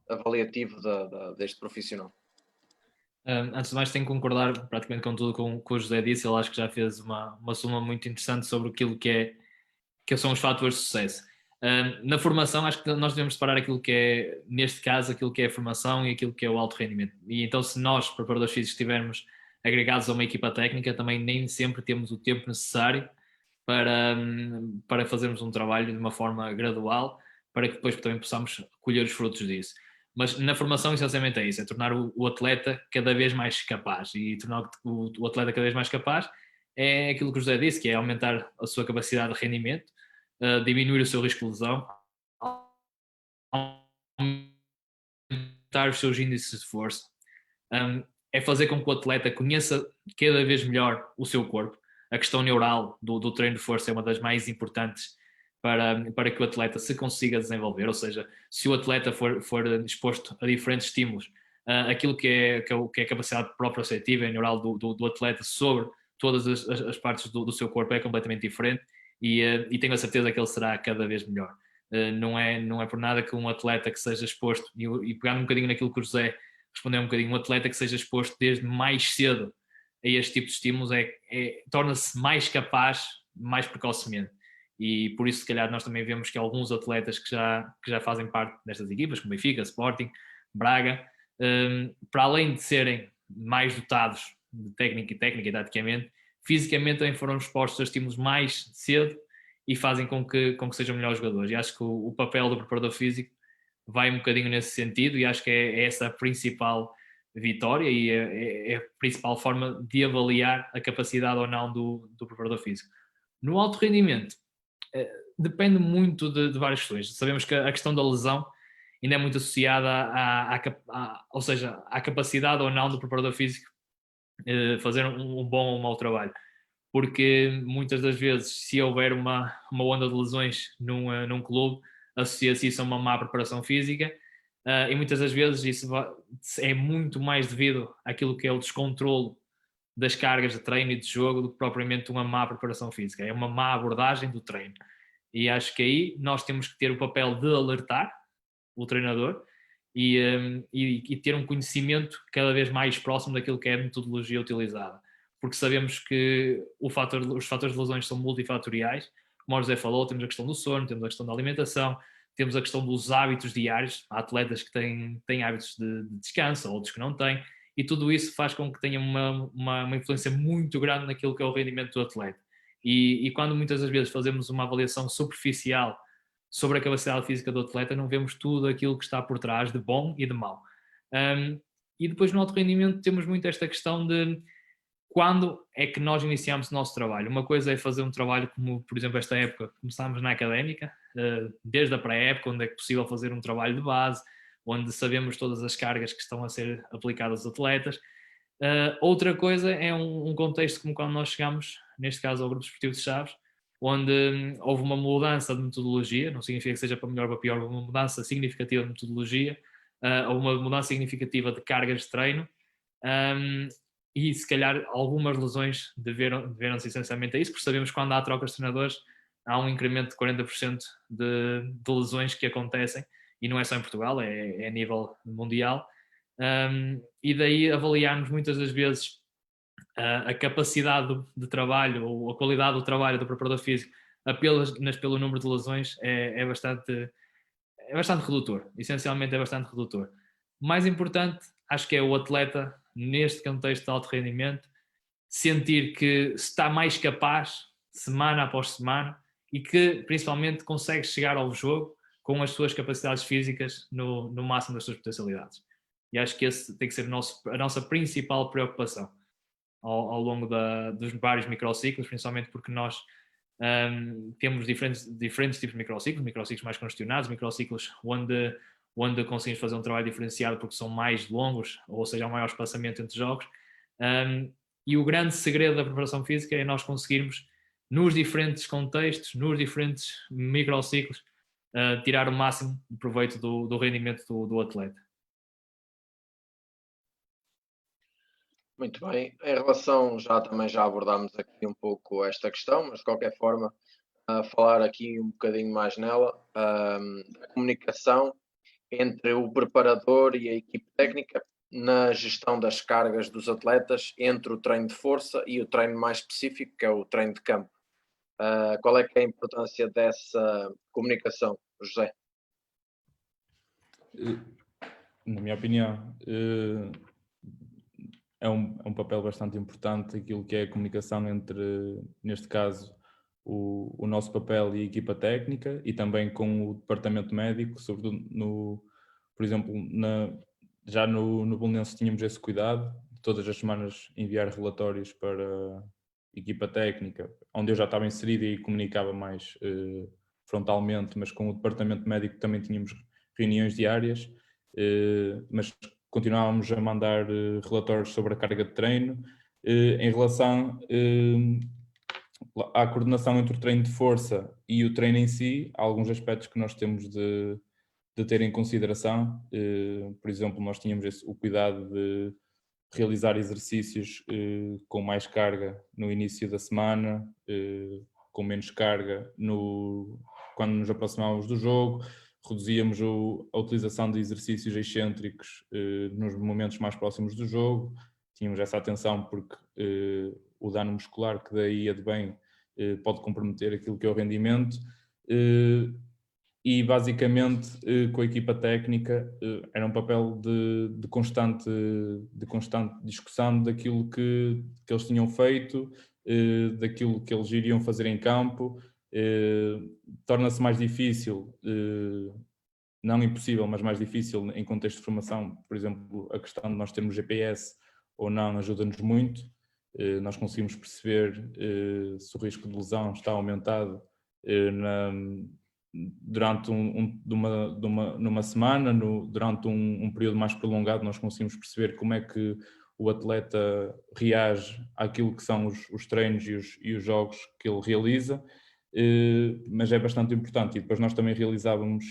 avaliativo deste profissional? Antes de mais, tenho que concordar praticamente com tudo que o José disse. Ele acho que já fez uma soma muito interessante sobre aquilo que são os fatores de sucesso. Na formação, acho que nós devemos separar aquilo que é, neste caso, aquilo que é a formação e aquilo que é o alto rendimento. E então, se nós, preparadores físicos, estivermos agregados a uma equipa técnica, também nem sempre temos o tempo necessário para fazermos um trabalho de uma forma gradual, para que depois também possamos colher os frutos disso. Mas na formação, essencialmente é isso, é tornar o atleta cada vez mais capaz. E tornar o atleta cada vez mais capaz é aquilo que o José disse, que é aumentar a sua capacidade de rendimento, diminuir o seu risco de lesão, aumentar os seus índices de força, é fazer com que o atleta conheça cada vez melhor o seu corpo. A questão neural do treino de força é uma das mais importantes para que o atleta se consiga desenvolver, ou seja, se o atleta for exposto a diferentes estímulos, aquilo que é a capacidade proprioceptiva e neural do atleta sobre todas as partes do seu corpo é completamente diferente, e tenho a certeza que ele será cada vez melhor. Não é por nada que um atleta que seja exposto, e pegando um bocadinho naquilo que o José respondeu um bocadinho, um atleta que seja exposto desde mais cedo a este tipo de estímulos torna-se mais capaz mais precocemente. E por isso, se calhar, nós também vemos que alguns atletas que já fazem parte destas equipas, como Benfica, Sporting, Braga, para além de serem mais dotados de técnica e taticamente, fisicamente também foram expostos a estímulos mais cedo e fazem com que sejam melhores jogadores. E acho que o papel do preparador físico vai um bocadinho nesse sentido, e acho que é essa a principal vitória e é a principal forma de avaliar a capacidade ou não do preparador físico. No alto rendimento, depende muito de várias questões. Sabemos que a questão da lesão ainda é muito associada ou seja, à capacidade ou não do preparador físico fazer um bom ou um mau trabalho, porque muitas das vezes, se houver uma onda de lesões num clube, associa-se isso a uma má preparação física, e muitas das vezes isso é muito mais devido àquilo que é o descontrole das cargas de treino e de jogo do que propriamente uma má preparação física, é uma má abordagem do treino. E acho que aí nós temos que ter o papel de alertar o treinador e ter um conhecimento cada vez mais próximo daquilo que é a metodologia utilizada. Porque sabemos que os fatores de lesões são multifatoriais. Como o José falou, temos a questão do sono, temos a questão da alimentação, temos a questão dos hábitos diários. Há atletas que têm hábitos de descanso, outros que não têm, e tudo isso faz com que tenha uma influência muito grande naquilo que é o rendimento do atleta. E quando muitas das vezes fazemos uma avaliação superficial sobre a capacidade física do atleta, não vemos tudo aquilo que está por trás de bom e de mau. E depois no alto rendimento temos muito esta questão de quando é que nós iniciamos o nosso trabalho. Uma coisa é fazer um trabalho como, por exemplo, esta época, começámos na académica, desde a pré-época, onde é possível fazer um trabalho de base, onde sabemos todas as cargas que estão a ser aplicadas aos atletas. Outra coisa é um contexto como quando nós chegamos, neste caso ao Grupo Esportivo de Chaves, onde houve uma mudança de metodologia, não significa que seja para melhor ou para pior, uma mudança significativa de metodologia, ou uma mudança significativa de cargas de treino, e se calhar algumas lesões deveram-se essencialmente a isso, porque sabemos que quando há trocas de treinadores há um incremento de 40% de lesões que acontecem, e não é só em Portugal, é a nível mundial, e daí avaliarmos muitas das vezes a capacidade de trabalho ou a qualidade do trabalho do preparador físico apenas pelo número de lesões é bastante redutor, essencialmente é bastante redutor. Mais importante, acho que é o atleta, neste contexto de alto rendimento, sentir que está mais capaz, semana após semana, e que principalmente consegue chegar ao jogo com as suas capacidades físicas no máximo das suas potencialidades. E acho que esse tem que ser a nossa principal preocupação ao longo dos vários microciclos, principalmente porque nós temos diferentes tipos de microciclos mais congestionados, microciclos onde conseguimos fazer um trabalho diferenciado porque são mais longos, ou seja, há um maior espaçamento entre jogos. E o grande segredo da preparação física é nós conseguirmos, nos diferentes contextos, nos diferentes microciclos, tirar o máximo de proveito do rendimento do atleta. Muito bem. Em relação, também já abordámos aqui um pouco esta questão, mas de qualquer forma, a falar aqui um bocadinho mais nela, a comunicação entre o preparador e a equipe técnica na gestão das cargas dos atletas entre o treino de força e o treino mais específico, que é o treino de campo. Qual é que é a importância dessa comunicação, José? Na minha opinião, é um papel bastante importante aquilo que é a comunicação entre, neste caso, o nosso papel e a equipa técnica, e também com o departamento médico, sobretudo por exemplo, já no Belenenses tínhamos esse cuidado, de todas as semanas enviar relatórios para a equipa técnica, onde eu já estava inserido e comunicava mais frontalmente, mas com o departamento médico também tínhamos reuniões diárias, mas continuávamos a mandar relatórios sobre a carga de treino. Em relação à coordenação entre o treino de força e o treino em si, há alguns aspectos que nós temos de ter em consideração. Por exemplo, nós tínhamos o cuidado de realizar exercícios com mais carga no início da semana, com menos carga quando nos aproximávamos do jogo. Reduzíamos a utilização de exercícios excêntricos nos momentos mais próximos do jogo. Tínhamos essa atenção porque o dano muscular que daí advém pode comprometer aquilo que é o rendimento. E basicamente com a equipa técnica era um papel de constante discussão daquilo que eles tinham feito, daquilo que eles iriam fazer em campo. Torna-se mais difícil, não impossível, mas mais difícil em contexto de formação. Por exemplo, a questão de nós termos GPS ou não ajuda-nos muito. Nós conseguimos perceber se o risco de lesão está aumentado durante numa semana, durante um período mais prolongado. Nós conseguimos perceber como é que o atleta reage àquilo que são os treinos e os jogos que ele realiza. Mas é bastante importante. E depois nós também realizávamos,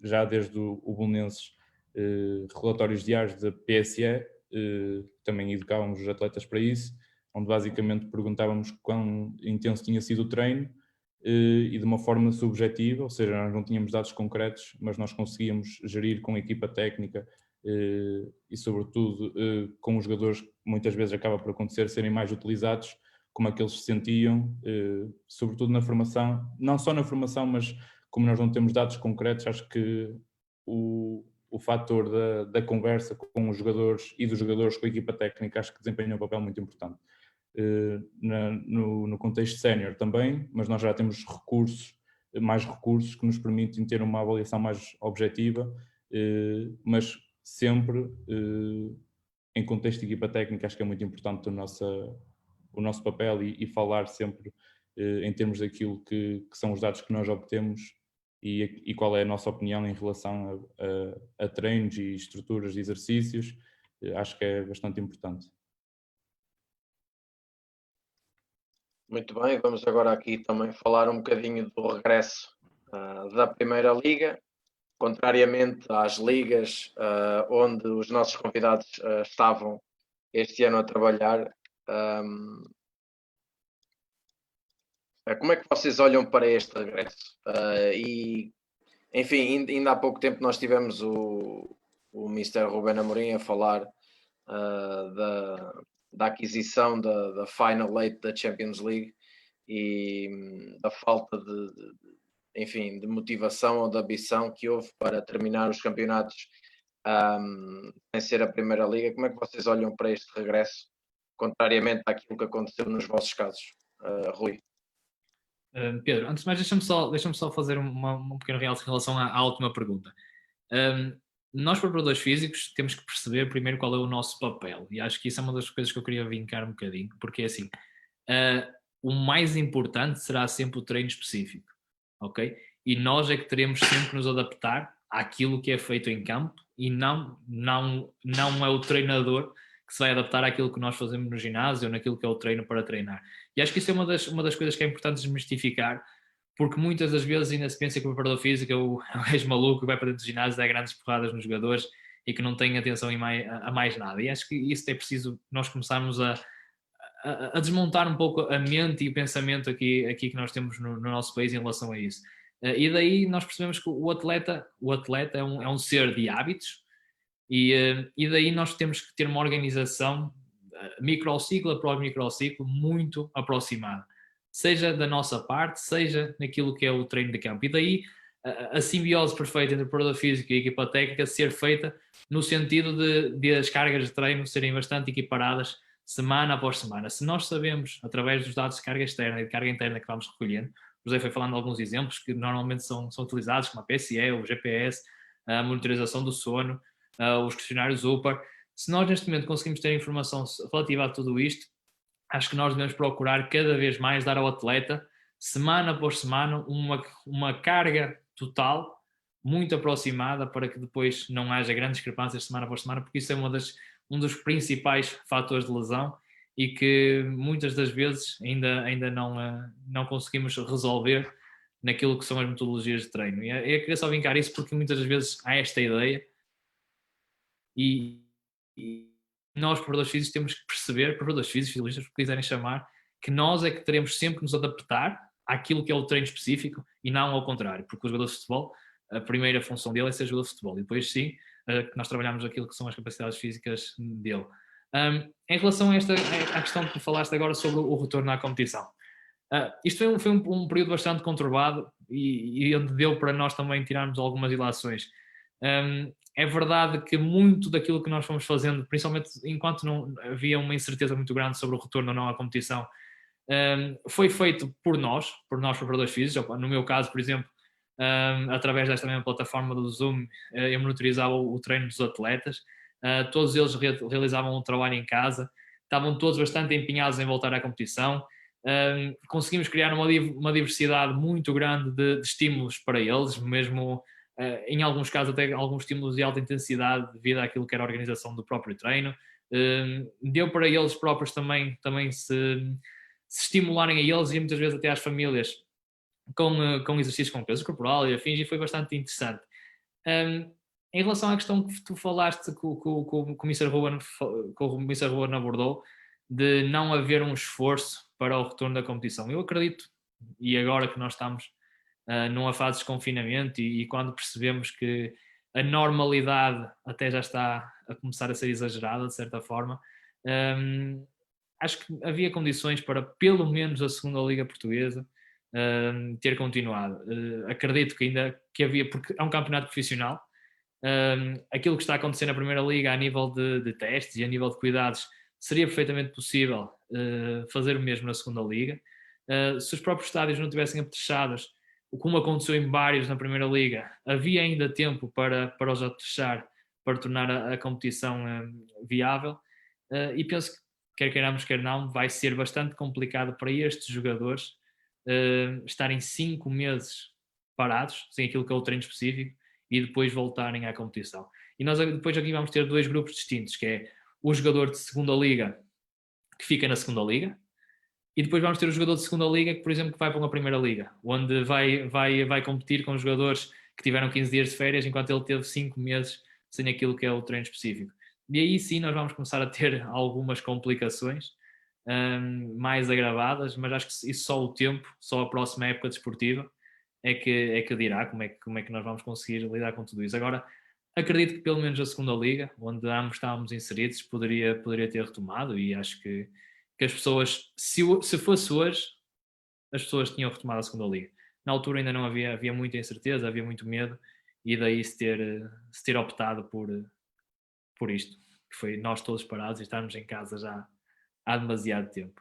já desde o Belenenses, relatórios diários da PSE, também educávamos os atletas para isso, onde basicamente perguntávamos quão intenso tinha sido o treino, e de uma forma subjetiva, ou seja, nós não tínhamos dados concretos, mas nós conseguíamos gerir com a equipa técnica e sobretudo com os jogadores que muitas vezes acaba por acontecer serem mais utilizados, como é que eles se sentiam, sobretudo na formação, não só na formação, mas como nós não temos dados concretos, acho que o fator da conversa com os jogadores e dos jogadores com a equipa técnica acho que desempenha um papel muito importante. No contexto sénior também, mas nós já temos mais recursos que nos permitem ter uma avaliação mais objetiva, mas sempre em contexto de equipa técnica acho que é muito importante o nosso papel e falar sempre em termos daquilo que são os dados que nós obtemos e qual é a nossa opinião em relação a treinos e estruturas de exercícios. Acho que é bastante importante. Muito bem, vamos agora aqui também falar um bocadinho do regresso da Primeira Liga, contrariamente às ligas onde os nossos convidados estavam este ano a trabalhar. Como é que vocês olham para este regresso? E, enfim, ainda há pouco tempo nós tivemos o Mr. Ruben Amorim a falar da aquisição da Final Eight da Champions League e da falta de motivação ou de ambição que houve para terminar os campeonatos sem ser a Primeira Liga. Como é que vocês olham para este regresso, contrariamente àquilo que aconteceu nos vossos casos, Rui? Pedro, antes de mais deixa-me só fazer um pequeno realce em relação à última pergunta. Nós, preparadores físicos, temos que perceber primeiro qual é o nosso papel, e acho que isso é uma das coisas que eu queria vincar um bocadinho, porque assim, o mais importante será sempre o treino específico, ok? E nós é que teremos sempre que nos adaptar àquilo que é feito em campo e não é o treinador que se vai adaptar àquilo que nós fazemos no ginásio ou naquilo que é o treino para treinar. E acho que isso é uma das coisas que é importante desmistificar, porque muitas das vezes ainda se pensa que o preparador físico é o gajo maluco que vai para dentro do ginásio, dá grandes porradas nos jogadores e que não tem atenção a mais nada. E acho que isso é preciso nós começarmos a desmontar um pouco a mente e o pensamento aqui que nós temos no nosso país em relação a isso. E daí nós percebemos que o atleta é um ser de hábitos e daí nós temos que ter uma organização microciclo após microciclo muito aproximada, seja da nossa parte, seja naquilo que é o treino de campo. E daí a simbiose perfeita entre o preparador físico e a equipa técnica ser feita no sentido de as cargas de treino serem bastante equiparadas semana após semana. Se nós sabemos, através dos dados de carga externa e de carga interna que vamos recolhendo, o José foi falando de alguns exemplos que normalmente são utilizados, como a PSE, o GPS, a monitorização do sono, os questionários UPAR. Se nós neste momento conseguimos ter informação relativa a tudo isto, acho que nós devemos procurar cada vez mais dar ao atleta, semana após semana, uma carga total muito aproximada para que depois não haja grandes discrepâncias semana após semana, porque isso é um dos principais fatores de lesão e que muitas das vezes ainda não conseguimos resolver naquilo que são as metodologias de treino. E eu queria só vincar isso porque muitas das vezes há esta ideia e nós, preparadores físicos, temos que perceber, preparadores físicos, fisiologistas, o que quiserem chamar, que nós é que teremos sempre que nos adaptar àquilo que é o treino específico e não ao contrário, porque o jogador de futebol, a primeira função dele é ser jogador de futebol e depois sim, nós trabalhamos aquilo que são as capacidades físicas dele. Em relação à questão que tu falaste agora sobre o retorno à competição, isto foi um período bastante conturbado e onde deu para nós também tirarmos algumas ilações. É verdade que muito daquilo que nós fomos fazendo, principalmente enquanto não havia uma incerteza muito grande sobre o retorno ou não à competição, foi feito por nós preparadores físicos. No meu caso, por exemplo, através desta mesma plataforma do Zoom, eu monitorizava o treino dos atletas, todos eles realizavam um trabalho em casa, estavam todos bastante empenhados em voltar à competição. Conseguimos criar uma diversidade muito grande de estímulos para eles, mesmo em alguns casos até alguns estímulos de alta intensidade devido àquilo que era a organização do próprio treino. Deu para eles próprios também se estimularem a eles e muitas vezes até às famílias com exercícios com peso corporal e afins, e foi bastante interessante. Em relação à questão que tu falaste que o Mr. Ruben abordou, de não haver um esforço para o retorno da competição, eu acredito e agora que nós estamos numa fase de desconfinamento e quando percebemos que a normalidade até já está a começar a ser exagerada de certa forma, acho que havia condições para pelo menos a segunda Liga Portuguesa ter continuado. Acredito que ainda que havia, porque é um campeonato profissional, aquilo que está a acontecer na Primeira Liga a nível de testes e a nível de cuidados seria perfeitamente possível fazer o mesmo na segunda Liga. Se os próprios estádios não tivessem apetrechados, como aconteceu em vários na Primeira Liga, havia ainda tempo para os apetrechar, para tornar a competição viável, e penso que, quer queiramos, quer não, vai ser bastante complicado para estes jogadores estarem 5 meses parados, sem aquilo que é o treino específico, e depois voltarem à competição. E nós depois aqui vamos ter 2 grupos distintos, que é o jogador de segunda liga que fica na segunda liga, e depois vamos ter o jogador de segunda liga que, por exemplo, que vai para uma primeira liga, onde vai competir com jogadores que tiveram 15 dias de férias, enquanto ele teve 5 meses sem aquilo que é o treino específico. E aí sim nós vamos começar a ter algumas complicações mais agravadas, mas acho que isso só o tempo, só a próxima época desportiva é que dirá como é que nós vamos conseguir lidar com tudo isso. Agora, acredito que pelo menos a segunda liga, onde ambos estávamos inseridos, poderia ter retomado, e acho que as pessoas, se fosse hoje, as pessoas tinham retomado a segunda liga. Na altura ainda não havia muita incerteza, havia muito medo, e daí se ter optado por isto, que foi nós todos parados e estarmos em casa já há demasiado tempo.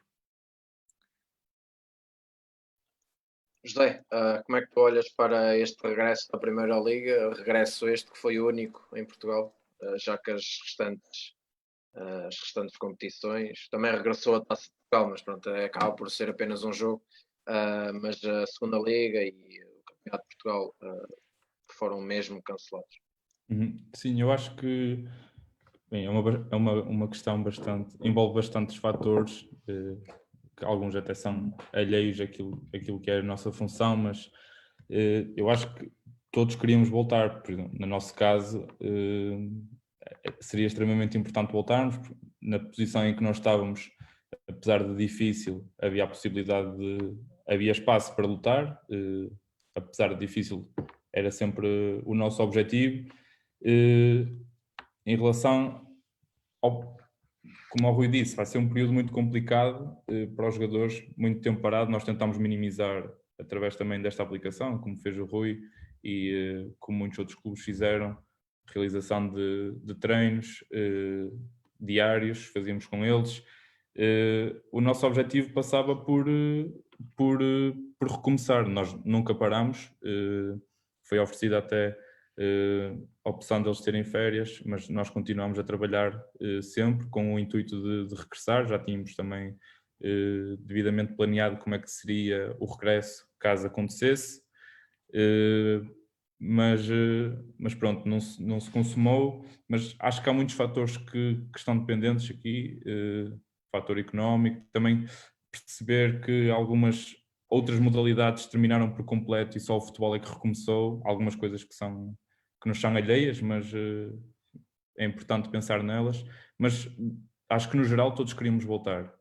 José, como é que tu olhas para este regresso da Primeira Liga? Regresso este que foi único em Portugal, já que as restantes competições, também regressou a Taça de Portugal, mas pronto, acaba por ser apenas um jogo, mas a Segunda Liga e o Campeonato de Portugal foram mesmo cancelados. Sim, eu acho que bem, é uma questão envolve bastantes fatores, que alguns até são alheios àquilo que é a nossa função, mas eu acho que todos queríamos voltar. Por exemplo, no nosso caso, seria extremamente importante voltarmos. Na posição em que nós estávamos, apesar de difícil, havia espaço para lutar, apesar de difícil, era sempre o nosso objetivo. Em relação como o Rui disse, vai ser um período muito complicado para os jogadores, muito tempo parado. Nós tentámos minimizar através também desta aplicação, como fez o Rui e como muitos outros clubes fizeram, realização de treinos diários, fazíamos com eles. O nosso objetivo passava por recomeçar. Nós nunca paramos, foi oferecida até a opção deles terem férias, mas nós continuamos a trabalhar sempre com o intuito de regressar. Já tínhamos também devidamente planeado como é que seria o regresso caso acontecesse, mas pronto, não se consumou. Mas acho que há muitos fatores que estão dependentes aqui, fator económico, também perceber que algumas outras modalidades terminaram por completo e só o futebol é que recomeçou, algumas coisas que nos são alheias, mas é importante pensar nelas. Mas acho que no geral todos queríamos voltar.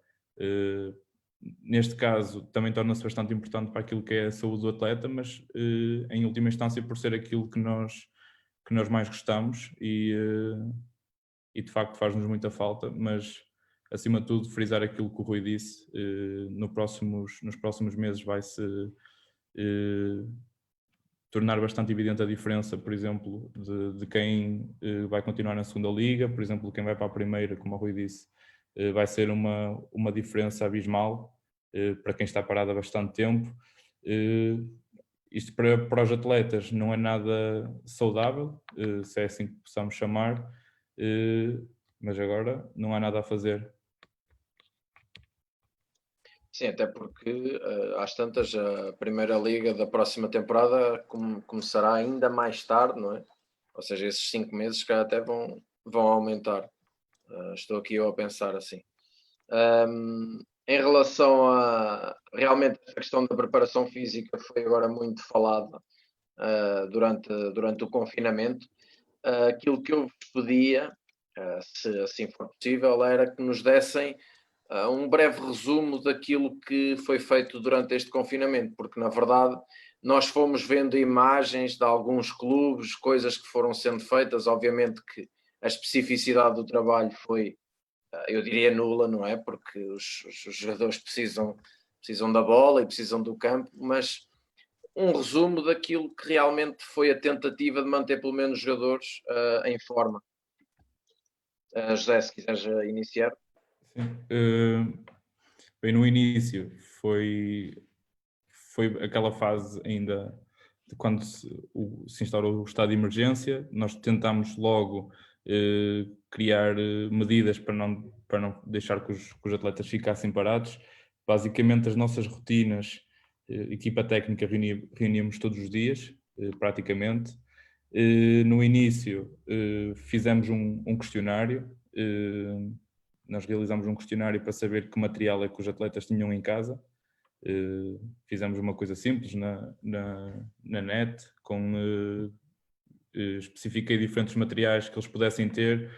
Neste caso também torna-se bastante importante para aquilo que é a saúde do atleta, mas em última instância por ser aquilo que nós mais gostamos e de facto faz-nos muita falta, mas acima de tudo frisar aquilo que o Rui disse, nos próximos meses vai-se tornar bastante evidente a diferença, por exemplo, de quem vai continuar na segunda liga, por exemplo, quem vai para a primeira, como o Rui disse, vai ser uma diferença abismal para quem está parado há bastante tempo. Isto para os atletas não é nada saudável, se é assim que possamos chamar, mas agora não há nada a fazer. Sim, até porque às tantas a Primeira Liga da próxima temporada começará ainda mais tarde, não é? Ou seja, esses 5 meses que até vão aumentar. Estou aqui eu a pensar assim. Em relação a realmente a questão da preparação física foi agora muito falada durante o confinamento. Aquilo que eu vos pedia, se assim for possível, era que nos dessem um breve resumo daquilo que foi feito durante este confinamento, porque na verdade nós fomos vendo imagens de alguns clubes, coisas que foram sendo feitas, obviamente que a especificidade do trabalho foi, eu diria, nula, não é? Porque os jogadores precisam da bola e precisam do campo, mas um resumo daquilo que realmente foi a tentativa de manter pelo menos os jogadores em forma. José, se quiseres iniciar. Sim. Bem, no início foi aquela fase ainda de quando se instaurou o estado de emergência. Nós tentámos logo criar medidas para não deixar que os atletas ficassem parados. Basicamente, as nossas rotinas, equipa técnica reuníamos todos os dias, praticamente. No início fizemos um questionário, nós realizamos um questionário para saber que material é que os atletas tinham em casa. Fizemos uma coisa simples na net, especifiquei diferentes materiais que eles pudessem ter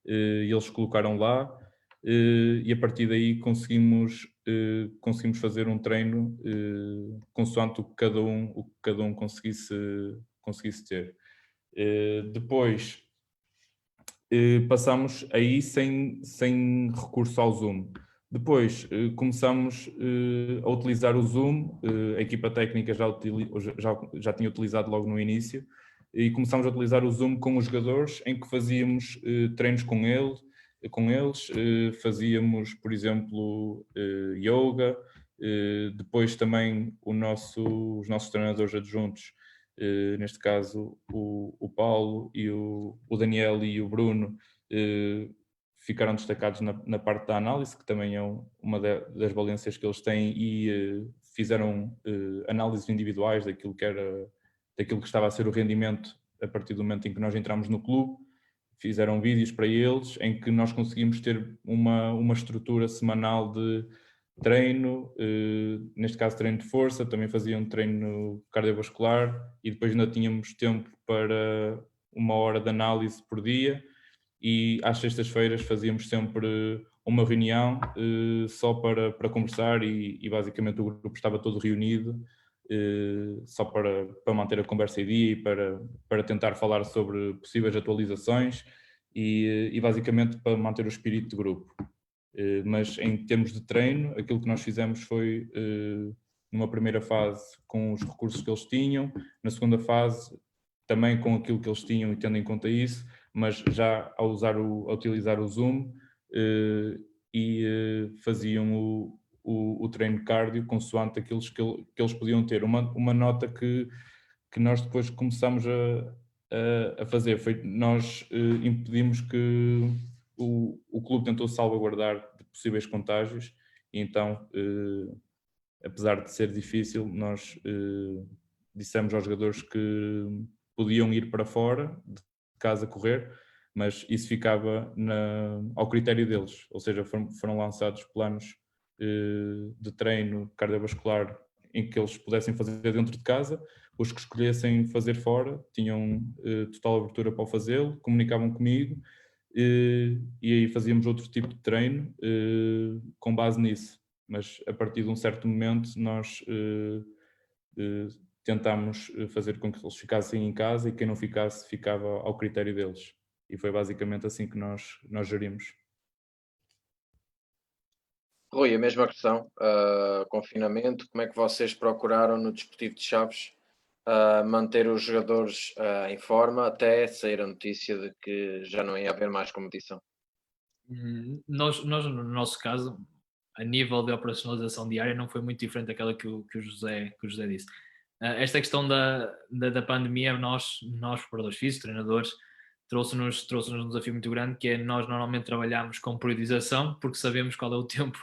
e eles colocaram lá, e a partir daí conseguimos fazer um treino consoante o que cada um conseguisse ter. Depois passámos aí sem recurso ao Zoom. Depois começamos a utilizar o Zoom, a equipa técnica já tinha utilizado logo no início, e começámos a utilizar o Zoom com os jogadores, em que fazíamos treinos com eles, fazíamos, por exemplo, yoga, depois também os nossos treinadores adjuntos, neste caso o Paulo e o Daniel e o Bruno, ficaram destacados na parte da análise, que também é uma das valências que eles têm, e fizeram análises individuais daquilo que estava a ser o rendimento a partir do momento em que nós entramos no clube. Fizeram vídeos para eles em que nós conseguimos ter uma estrutura semanal de treino, neste caso treino de força, também faziam treino cardiovascular, e depois ainda tínhamos tempo para 1 hora de análise por dia, e às sextas-feiras fazíamos sempre uma reunião só para conversar, e basicamente o grupo estava todo reunido só para manter a conversa em dia e para tentar falar sobre possíveis atualizações e basicamente para manter o espírito de grupo. Mas em termos de treino, aquilo que nós fizemos foi, numa primeira fase, com os recursos que eles tinham, na segunda fase, também com aquilo que eles tinham e tendo em conta isso, mas já a utilizar o Zoom, e faziam o treino cardio consoante aqueles que eles podiam ter. Uma nota que nós depois começamos a fazer foi, nós impedimos que o clube tentou salvaguardar de possíveis contágios, e então, apesar de ser difícil, nós dissemos aos jogadores que podiam ir para fora de casa correr, mas isso ficava ao critério deles, ou seja, foram lançados planos de treino cardiovascular em que eles pudessem fazer dentro de casa. Os que escolhessem fazer fora tinham total abertura para o fazê-lo, comunicavam comigo, e aí fazíamos outro tipo de treino com base nisso. Mas a partir de um certo momento nós tentámos fazer com que eles ficassem em casa, e quem não ficasse ficava ao critério deles. E foi basicamente assim que nós gerimos. Rui, a mesma questão, confinamento, como é que vocês procuraram no Desportivo de Chaves manter os jogadores em forma até sair a notícia de que já não ia haver mais competição? Nós, no nosso caso, a nível de operacionalização diária, não foi muito diferente daquela que o José disse. Esta questão da pandemia, nós preparadores físicos, treinadores, trouxe-nos um desafio muito grande, que é nós normalmente trabalhamos com periodização, porque sabemos qual é o tempo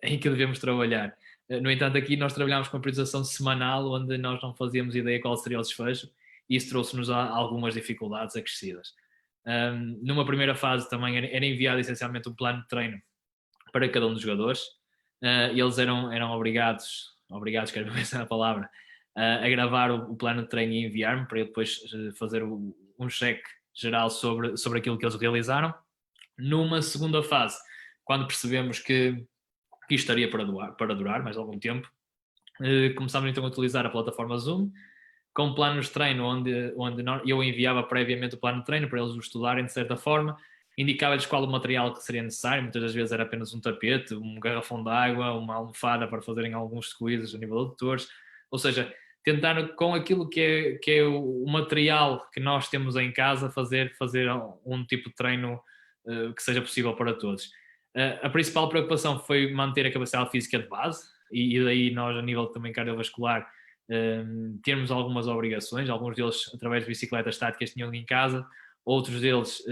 em que devemos trabalhar. No entanto, aqui nós trabalhámos com periodização semanal, onde nós não fazíamos ideia qual seria o desfecho, e isso trouxe-nos algumas dificuldades acrescidas. Numa primeira fase também era enviado essencialmente um plano de treino para cada um dos jogadores, e eles eram obrigados, quero ver essa palavra, a gravar o plano de treino e enviar-me, para eu depois fazer um cheque geral sobre aquilo que eles realizaram. Numa segunda fase, quando percebemos que isto estaria para durar mais algum tempo, começámos então a utilizar a plataforma Zoom, com planos de treino onde eu enviava previamente o plano de treino para eles o estudarem de certa forma, indicava-lhes qual o material que seria necessário, muitas das vezes era apenas um tapete, um garrafão de água, uma almofada para fazerem alguns squeezes a nível de adutores, ou seja, tentar com aquilo que é o material que nós temos em casa fazer um tipo de treino que seja possível para todos. A principal preocupação foi manter a capacidade física de base, e daí nós a nível também cardiovascular termos algumas obrigações, alguns deles através de bicicletas estáticas tinham em casa, outros deles,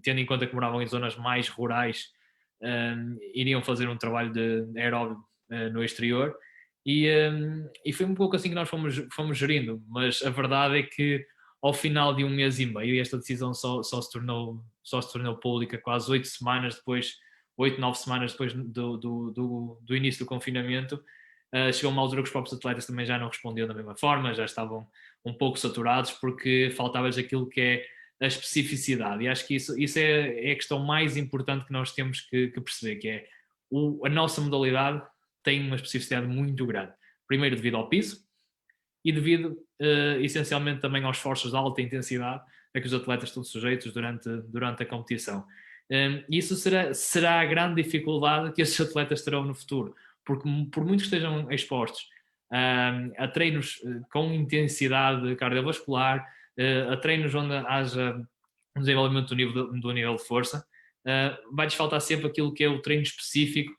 tendo em conta que moravam em zonas mais rurais, iriam fazer um trabalho de aeróbio no exterior, e foi um pouco assim que nós fomos gerindo, mas a verdade é que ao final de 1 mês e meio, e esta decisão só se tornou pública quase 8 semanas depois, 8, 9 semanas depois do início do confinamento, chegou uma altura que os próprios atletas também já não respondiam da mesma forma, já estavam um pouco saturados porque faltava-lhes aquilo que é a especificidade, e acho que isso é a questão mais importante que nós temos que perceber, que é a nossa modalidade tem uma especificidade muito grande, primeiro devido ao piso e devido essencialmente também aos esforços de alta intensidade a que os atletas estão sujeitos durante a competição. Isso será a grande dificuldade que esses atletas terão no futuro, porque por muito que estejam expostos a treinos com intensidade cardiovascular, a treinos onde haja um desenvolvimento do nível de força, vai-lhes faltar sempre aquilo que é o treino específico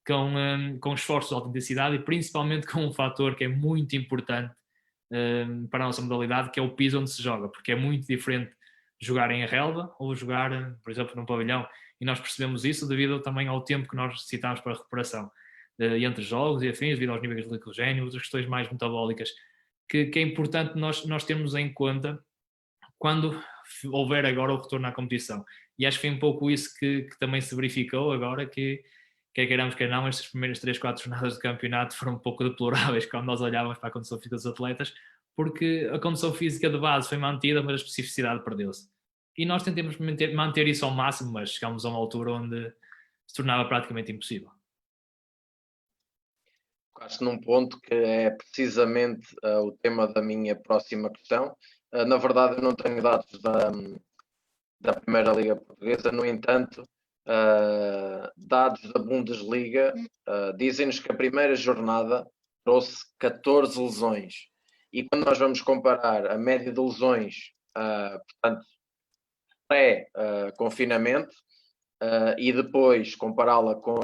com esforços de alta intensidade e principalmente com um fator que é muito importante para a nossa modalidade, que é o piso onde se joga, porque é muito diferente jogar em relva ou jogar, por exemplo, num pavilhão, e nós percebemos isso devido também ao tempo que nós necessitamos para a recuperação entre jogos e afins, devido aos níveis de glicogênio, outras questões mais metabólicas, que é importante nós termos em conta quando houver agora o retorno à competição. E acho que foi um pouco isso que também se verificou agora, que quer queiramos, quer não, estas primeiras 3, 4 jornadas de campeonato foram um pouco deploráveis quando nós olhávamos para a condição física dos atletas, porque a condição física de base foi mantida, mas a especificidade perdeu-se. E nós tentamos manter isso ao máximo, mas chegámos a uma altura onde se tornava praticamente impossível. Tocaste num ponto que é precisamente o tema da minha próxima questão. Na verdade, eu não tenho dados da Primeira Liga Portuguesa, no entanto, dados da Bundesliga dizem-nos que a primeira jornada trouxe 14 lesões. E quando nós vamos comparar a média de lesões, portanto, pré-confinamento, e depois compará-la com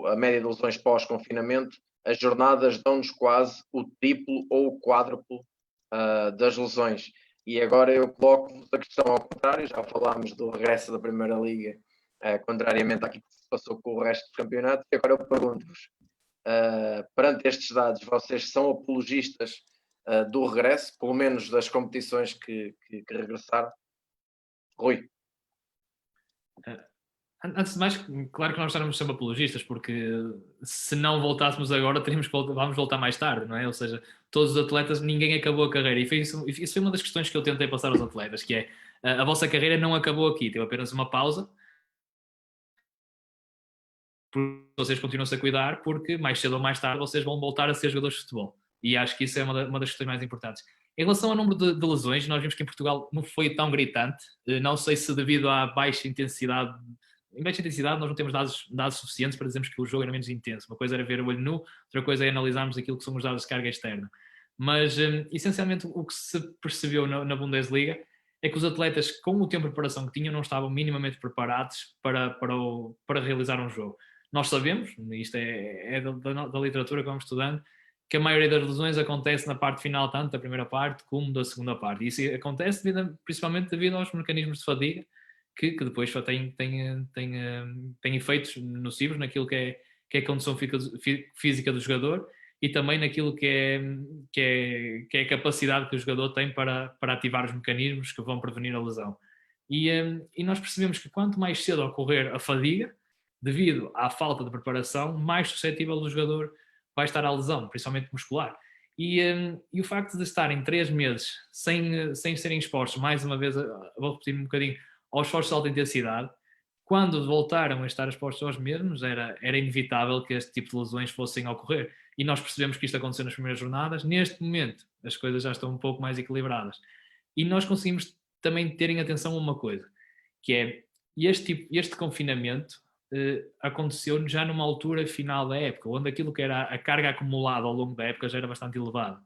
a média de lesões pós-confinamento, as jornadas dão-nos quase o triplo ou o quádruplo das lesões. E agora eu coloco-vos a questão ao contrário, já falámos do regresso da Primeira Liga, contrariamente àquilo que se passou com o resto do campeonato, e agora eu pergunto-vos, perante estes dados, vocês são apologistas do regresso, pelo menos das competições que regressaram? Rui? Antes de mais, claro que nós estamos sempre apologistas, porque se não voltássemos agora, vamos voltar mais tarde, não é? Ou seja, todos os atletas, ninguém acabou a carreira. E isso foi uma das questões que eu tentei passar aos atletas, que é, a vossa carreira não acabou aqui, teve apenas uma pausa. Vocês continuam-se a cuidar, porque mais cedo ou mais tarde vocês vão voltar a ser jogadores de futebol. E acho que isso é uma das questões mais importantes. Em relação ao número de lesões, nós vimos que em Portugal não foi tão gritante. Não sei se devido à baixa intensidade. Em baixa intensidade nós não temos dados suficientes para dizermos que o jogo era menos intenso. Uma coisa era ver o olho nu, outra coisa é analisarmos aquilo que são os dados de carga externa. Mas, essencialmente, o que se percebeu na Bundesliga é que os atletas, com o tempo de preparação que tinham, não estavam minimamente preparados para realizar um jogo. Nós sabemos, isto é da literatura que vamos estudando, que a maioria das lesões acontece na parte final, tanto da primeira parte como da segunda parte. E isso acontece principalmente devido aos mecanismos de fadiga, que depois só têm efeitos nocivos naquilo que é a condição física do jogador e também naquilo que é a capacidade que o jogador tem para ativar os mecanismos que vão prevenir a lesão. E nós percebemos que quanto mais cedo ocorrer a fadiga, devido à falta de preparação, mais suscetível o jogador vai estar à lesão, principalmente muscular. E o facto de estarem 3 meses sem serem expostos, mais uma vez, vou repetir um bocadinho, aos esforços de alta intensidade, quando voltaram a estar expostos aos mesmos, era inevitável que este tipo de lesões fossem a ocorrer. E nós percebemos que isto aconteceu nas primeiras jornadas. Neste momento, as coisas já estão um pouco mais equilibradas. E nós conseguimos também terem atenção a uma coisa, que é este confinamento aconteceu já numa altura final da época, onde aquilo que era a carga acumulada ao longo da época já era bastante elevada.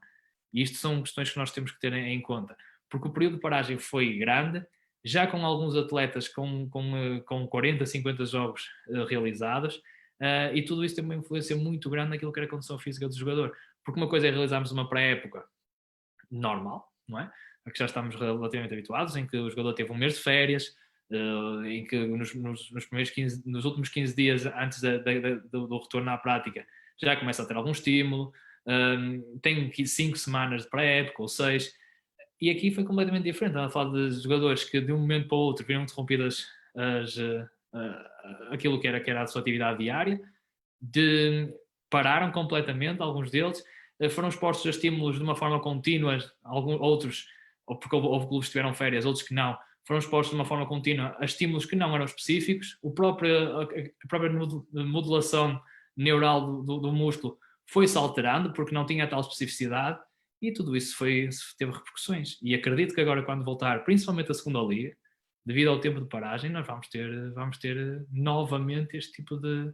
E isto são questões que nós temos que ter em conta, porque o período de paragem foi grande, já com alguns atletas com 40, 50 jogos realizados, e tudo isso tem uma influência muito grande naquilo que era a condição física do jogador. Porque uma coisa é realizarmos uma pré-época normal, não é? A que já estamos relativamente habituados, em que o jogador teve um mês de férias, em que nos últimos 15 dias antes do retorno à prática já começa a ter algum estímulo, tem 5 semanas de pré-época ou 6, e aqui foi completamente diferente. Estava a falar de jogadores que de um momento para o outro viram interrompidas aquilo que era a sua atividade diária, pararam completamente, alguns deles, foram expostos a estímulos de uma forma contínua, outros, porque houve clubes que tiveram férias, outros que não, foram expostos de uma forma contínua a estímulos que não eram específicos, a própria modulação neural do músculo foi-se alterando porque não tinha tal especificidade, e tudo isso teve repercussões. E acredito que agora, quando voltar, principalmente a segunda liga, devido ao tempo de paragem, nós vamos ter novamente este tipo de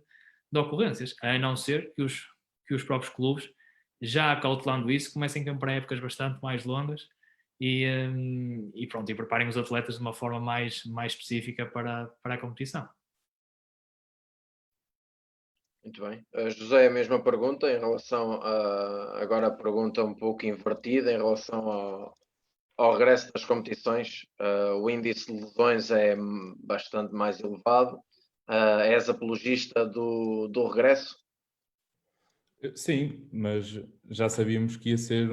ocorrências, a não ser que os próprios clubes, já cautelando isso, comecem a comprar épocas bastante mais longas e pronto, e preparem os atletas de uma forma mais específica para a competição. Muito bem. José, a mesma pergunta em relação agora a pergunta um pouco invertida em relação ao regresso das competições. O índice de lesões é bastante mais elevado. És apologista do regresso? Sim, mas já sabíamos que ia ser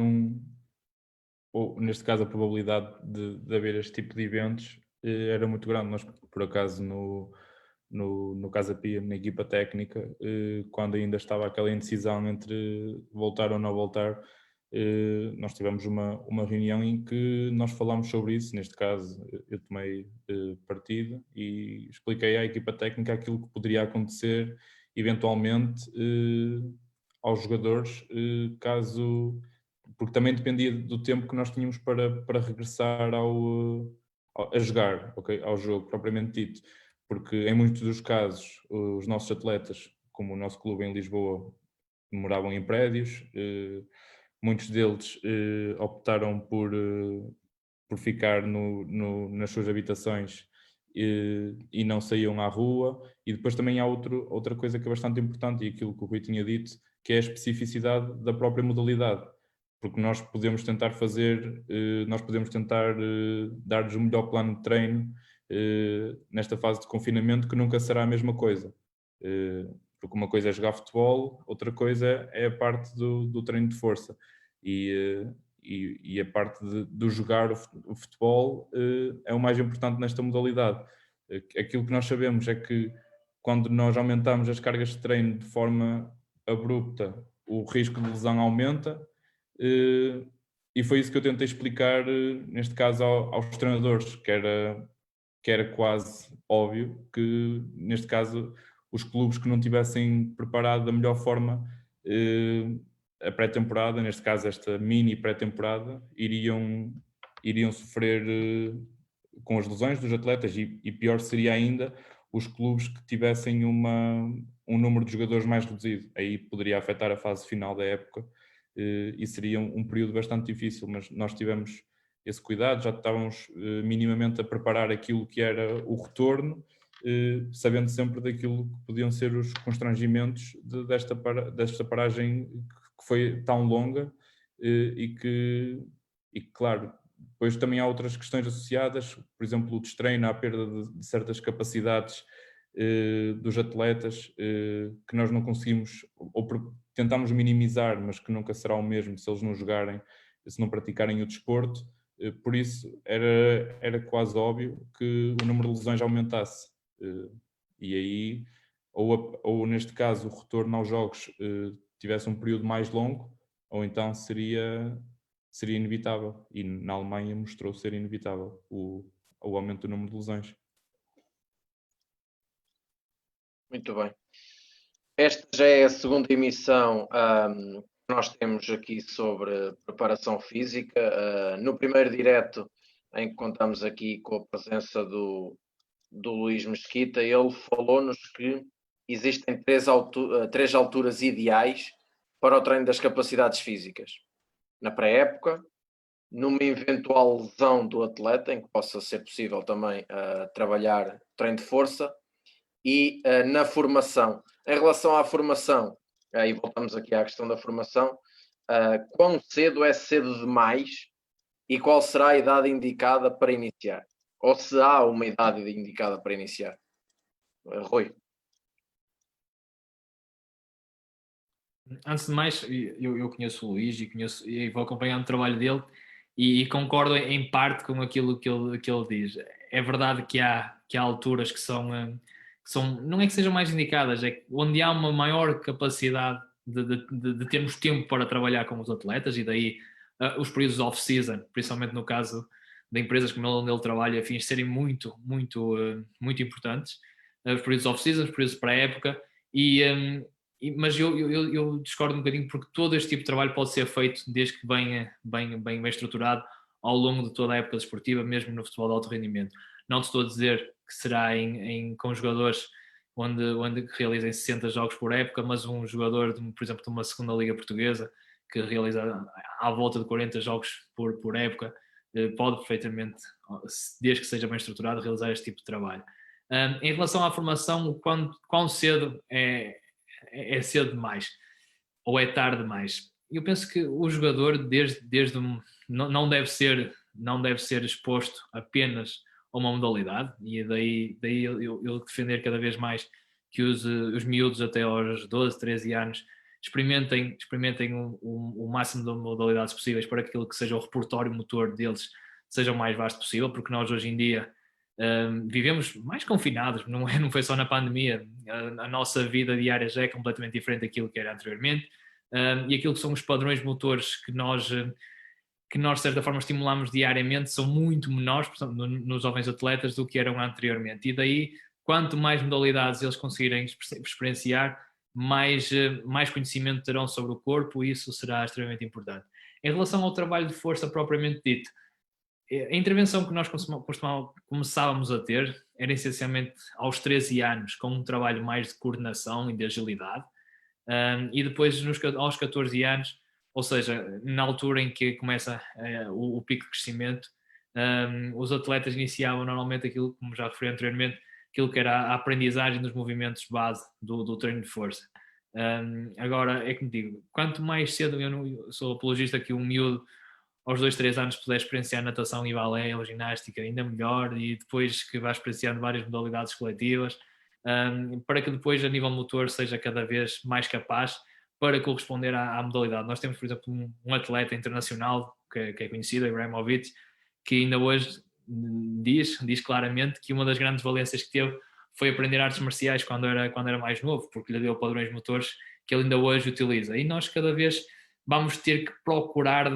ou neste caso a probabilidade de haver este tipo de eventos era muito grande. Nós, por acaso, no Casa Pia, na equipa técnica, quando ainda estava aquela indecisão entre voltar ou não voltar, nós tivemos uma reunião em que nós falámos sobre isso. Neste caso, eu tomei partido e expliquei à equipa técnica aquilo que poderia acontecer eventualmente aos jogadores, caso... Porque também dependia do tempo que nós tínhamos para regressar a jogar, okay? Ao jogo propriamente dito. Porque em muitos dos casos os nossos atletas, como o nosso clube em Lisboa, moravam em prédios, muitos deles optaram por ficar nas suas habitações e não saíam à rua. E depois também há outra coisa que é bastante importante, e aquilo que o Rui tinha dito, que é a especificidade da própria modalidade. Porque nós podemos tentar dar-lhes o melhor plano de treino nesta fase de confinamento, que nunca será a mesma coisa. Porque uma coisa é jogar futebol, outra coisa é a parte do treino de força. E a parte do jogar o futebol é o mais importante nesta modalidade. Aquilo que nós sabemos é que quando nós aumentamos as cargas de treino de forma abrupta, o risco de lesão aumenta. E foi isso que eu tentei explicar, neste caso, aos treinadores, que era quase óbvio que, neste caso, os clubes que não tivessem preparado da melhor forma a pré-temporada, neste caso esta mini pré-temporada, iriam sofrer com as lesões dos atletas, e pior seria ainda os clubes que tivessem um número de jogadores mais reduzido. Aí poderia afetar a fase final da época e seria um período bastante difícil, mas nós tivemos esse cuidado, já estávamos minimamente a preparar aquilo que era o retorno, sabendo sempre daquilo que podiam ser os constrangimentos desta paragem que foi tão longa e que, claro, depois também há outras questões associadas, por exemplo, o destreino, a perda de certas capacidades dos atletas que nós não conseguimos, ou tentamos minimizar, mas que nunca será o mesmo se eles não jogarem, se não praticarem o desporto. Por isso era quase óbvio que o número de lesões aumentasse. E aí, ou neste caso, o retorno aos jogos tivesse um período mais longo, ou então seria inevitável. E na Alemanha mostrou ser inevitável o aumento do número de lesões. Muito bem. Esta já é a segunda emissão que nós temos aqui sobre preparação física. No primeiro direto, em que contamos aqui com a presença do Luís Mesquita, ele falou-nos que existem três alturas ideais para o treino das capacidades físicas. Na pré-época, numa eventual lesão do atleta, em que possa ser possível também trabalhar treino de força, e na formação. Em relação à formação, e voltamos aqui à questão da formação, quão cedo é cedo demais e qual será a idade indicada para iniciar? Ou se há uma idade indicada para iniciar? Rui. Antes de mais, eu conheço o Luís e vou acompanhando o trabalho dele e concordo em parte com aquilo que ele diz. É verdade que há alturas que são, não é que sejam mais indicadas, é que onde há uma maior capacidade de termos tempo para trabalhar com os atletas, e daí os períodos off-season, principalmente no caso de empresas como onde ele trabalha, fins de serem muito importantes. Os períodos off-season, os períodos pré-época, mas eu discordo um bocadinho, porque todo este tipo de trabalho pode ser feito desde que venha bem estruturado ao longo de toda a época desportiva, mesmo no futebol de alto rendimento. Não te estou a dizer que será com jogadores onde realizem 60 jogos por época, mas um jogador, por exemplo, de uma segunda liga portuguesa, que realiza à volta de 40 jogos por época, pode perfeitamente, desde que seja bem estruturado, realizar este tipo de trabalho. Em relação à formação, quão cedo é cedo demais ou é tarde demais? Eu penso que o jogador não deve ser exposto apenas a uma modalidade, e daí eu defender cada vez mais que os miúdos até aos 12, 13 anos experimentem o máximo de modalidades possíveis para que aquilo que seja o repertório motor deles seja o mais vasto possível, porque nós hoje em dia vivemos mais confinados, não foi só na pandemia. A nossa vida diária já é completamente diferente daquilo que era anteriormente, e aquilo que são os padrões motores que nós de certa forma estimulamos diariamente são muito menores, portanto, nos jovens atletas do que eram anteriormente, e daí quanto mais modalidades eles conseguirem experienciar, mais conhecimento terão sobre o corpo, e isso será extremamente importante. Em relação ao trabalho de força propriamente dito, a intervenção que nós começávamos a ter era essencialmente aos 13 anos, com um trabalho mais de coordenação e de agilidade, e depois aos 14 anos, ou seja, na altura em que começa o pico de crescimento, os atletas iniciavam normalmente aquilo, como já referi anteriormente, aquilo que era a aprendizagem dos movimentos base do treino de força. Agora, é como digo, quanto mais cedo, eu sou apologista que um miúdo aos 2, 3 anos puder experienciar natação e balé ou ginástica, ainda melhor, e depois que vá experienciando várias modalidades coletivas, para que depois a nível motor seja cada vez mais capaz para corresponder à modalidade. Nós temos, por exemplo, um atleta internacional que é conhecido, Ibrahimovic, que ainda hoje diz claramente que uma das grandes valências que teve foi aprender artes marciais quando era mais novo, porque lhe deu padrões motores que ele ainda hoje utiliza. E nós cada vez vamos ter que procurar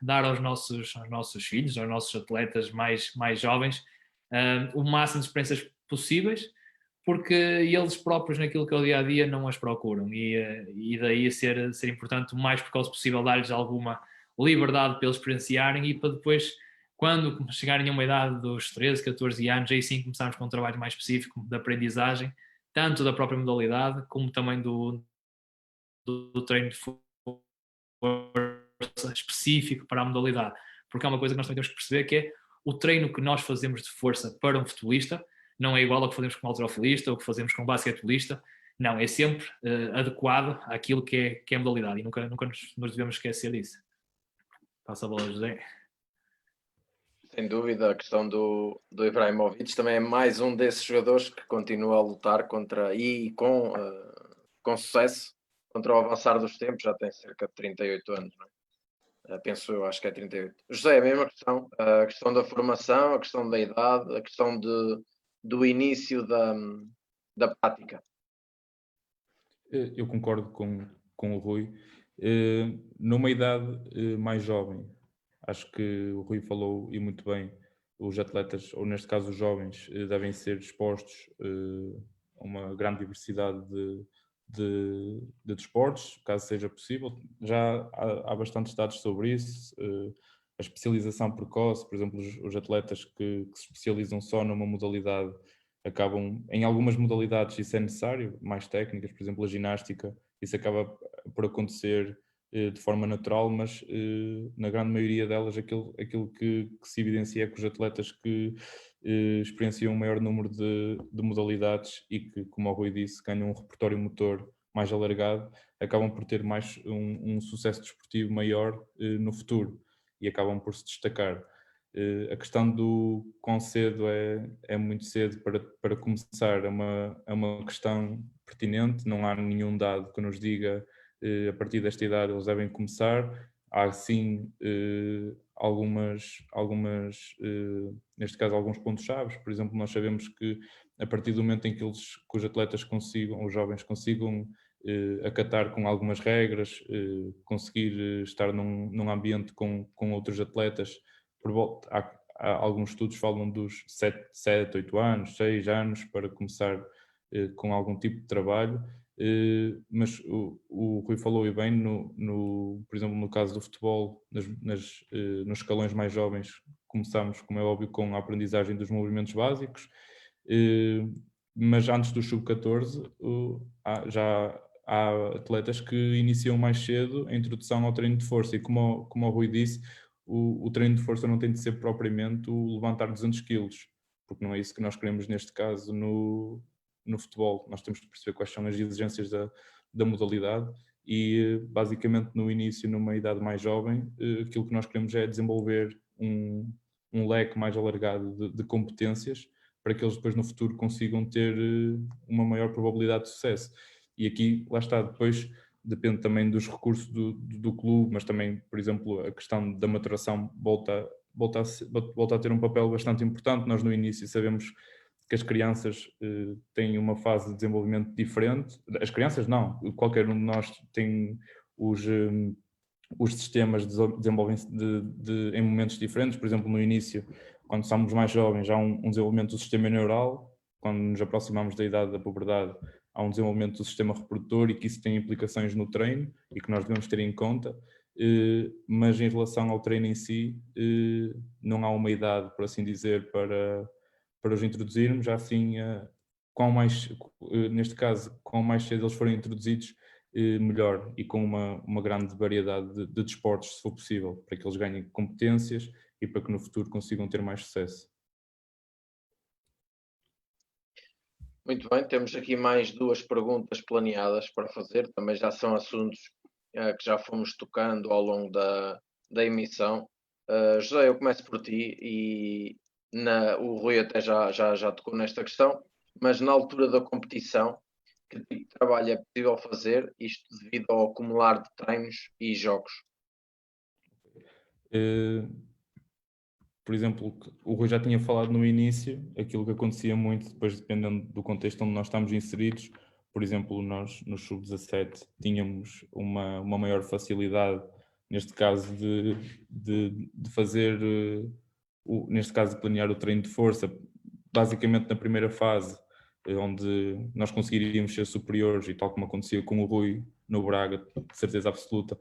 dar aos nossos filhos, aos nossos atletas mais jovens, o máximo de experiências possíveis, porque eles próprios naquilo que é o dia-a-dia não as procuram, e daí ser importante o mais precoce possível dar-lhes alguma liberdade para eles experienciarem, e para depois, quando chegarem a uma idade dos 13, 14 anos, aí sim começarmos com um trabalho mais específico de aprendizagem, tanto da própria modalidade, como também do treino de força específico para a modalidade, porque há uma coisa que nós também temos que perceber, que é o treino que nós fazemos de força para um futebolista não é igual ao que fazemos com um halterofilista ou que fazemos com um basquetebolista. Não, é sempre adequado àquilo que é a modalidade, e nunca nos devemos esquecer disso. Passa a bola, José. Sem dúvida, a questão do Ibrahimovic também é mais um desses jogadores que continua a lutar contra, e com sucesso, contra o avançar dos tempos. Já tem cerca de 38 anos, não é? Penso eu, acho que é 38. José, a mesma questão, a questão da formação, a questão da idade, a questão do início da prática. Eu concordo com o Rui. Numa idade mais jovem, acho que o Rui falou, e muito bem, os atletas, ou neste caso os jovens, devem ser expostos uma grande diversidade de desportos, caso seja possível. Já há bastantes dados sobre isso. A especialização precoce, por exemplo, os atletas que se especializam só numa modalidade acabam, em algumas modalidades isso é necessário, mais técnicas, por exemplo a ginástica, isso acaba por acontecer de forma natural, mas na grande maioria delas aquilo que se evidencia é que os atletas que experienciam um maior número de modalidades e que, como o Rui disse, ganham um repertório motor mais alargado, acabam por ter mais um sucesso desportivo maior no futuro e acabam por se destacar. A questão do quão cedo é muito cedo para começar é uma questão pertinente, não há nenhum dado que nos diga a partir desta idade eles devem começar. Há sim neste caso alguns pontos-chave. Por exemplo, nós sabemos que a partir do momento em que os atletas consigam, os jovens consigam acatar com algumas regras, conseguir estar num ambiente com outros atletas, há alguns estudos falam dos 7, 8 anos, 6 anos para começar com algum tipo de trabalho. Mas o Rui falou e bem, por exemplo, no caso do futebol, nos escalões mais jovens, começamos, como é óbvio, com a aprendizagem dos movimentos básicos, mas antes do sub-14 já há atletas que iniciam mais cedo a introdução ao treino de força e como o Rui disse, o treino de força não tem de ser propriamente o levantar 200 kg, porque não é isso que nós queremos neste caso no futebol. Nós temos de perceber quais são as exigências da modalidade e basicamente no início, numa idade mais jovem, aquilo que nós queremos é desenvolver um leque mais alargado de competências para que eles depois no futuro consigam ter uma maior probabilidade de sucesso. E aqui, lá está, depois depende também dos recursos do clube, mas também, por exemplo, a questão da maturação volta a ter um papel bastante importante. Nós no início sabemos que as crianças têm uma fase de desenvolvimento diferente. As crianças não, qualquer um de nós tem os sistemas desenvolvem-se em momentos diferentes. Por exemplo, no início, quando somos mais jovens, há um desenvolvimento do sistema neural. Quando nos aproximamos da idade da puberdade, há um desenvolvimento do sistema reprodutor e que isso tem implicações no treino e que nós devemos ter em conta. Mas em relação ao treino em si, não há uma idade, por assim dizer, para os introduzirmos. Já assim, neste caso, quanto mais cedo eles forem introduzidos, melhor e com uma grande variedade de desportos, se for possível, para que eles ganhem competências e para que no futuro consigam ter mais sucesso. Muito bem, temos aqui mais 2 perguntas planeadas para fazer, também já são assuntos que já fomos tocando ao longo da emissão. José, eu começo por ti e o Rui até já tocou nesta questão, mas na altura da competição, que tipo de trabalho é possível fazer, isto devido ao acumular de treinos e jogos? Por exemplo, o Rui já tinha falado no início, aquilo que acontecia muito, depois dependendo do contexto onde nós estamos inseridos. Por exemplo, nós no Sub-17 tínhamos uma maior facilidade, neste caso, de fazer, neste caso, de planear o treino de força, basicamente na primeira fase, onde nós conseguiríamos ser superiores, e tal como acontecia com o Rui no Braga, de certeza absoluta,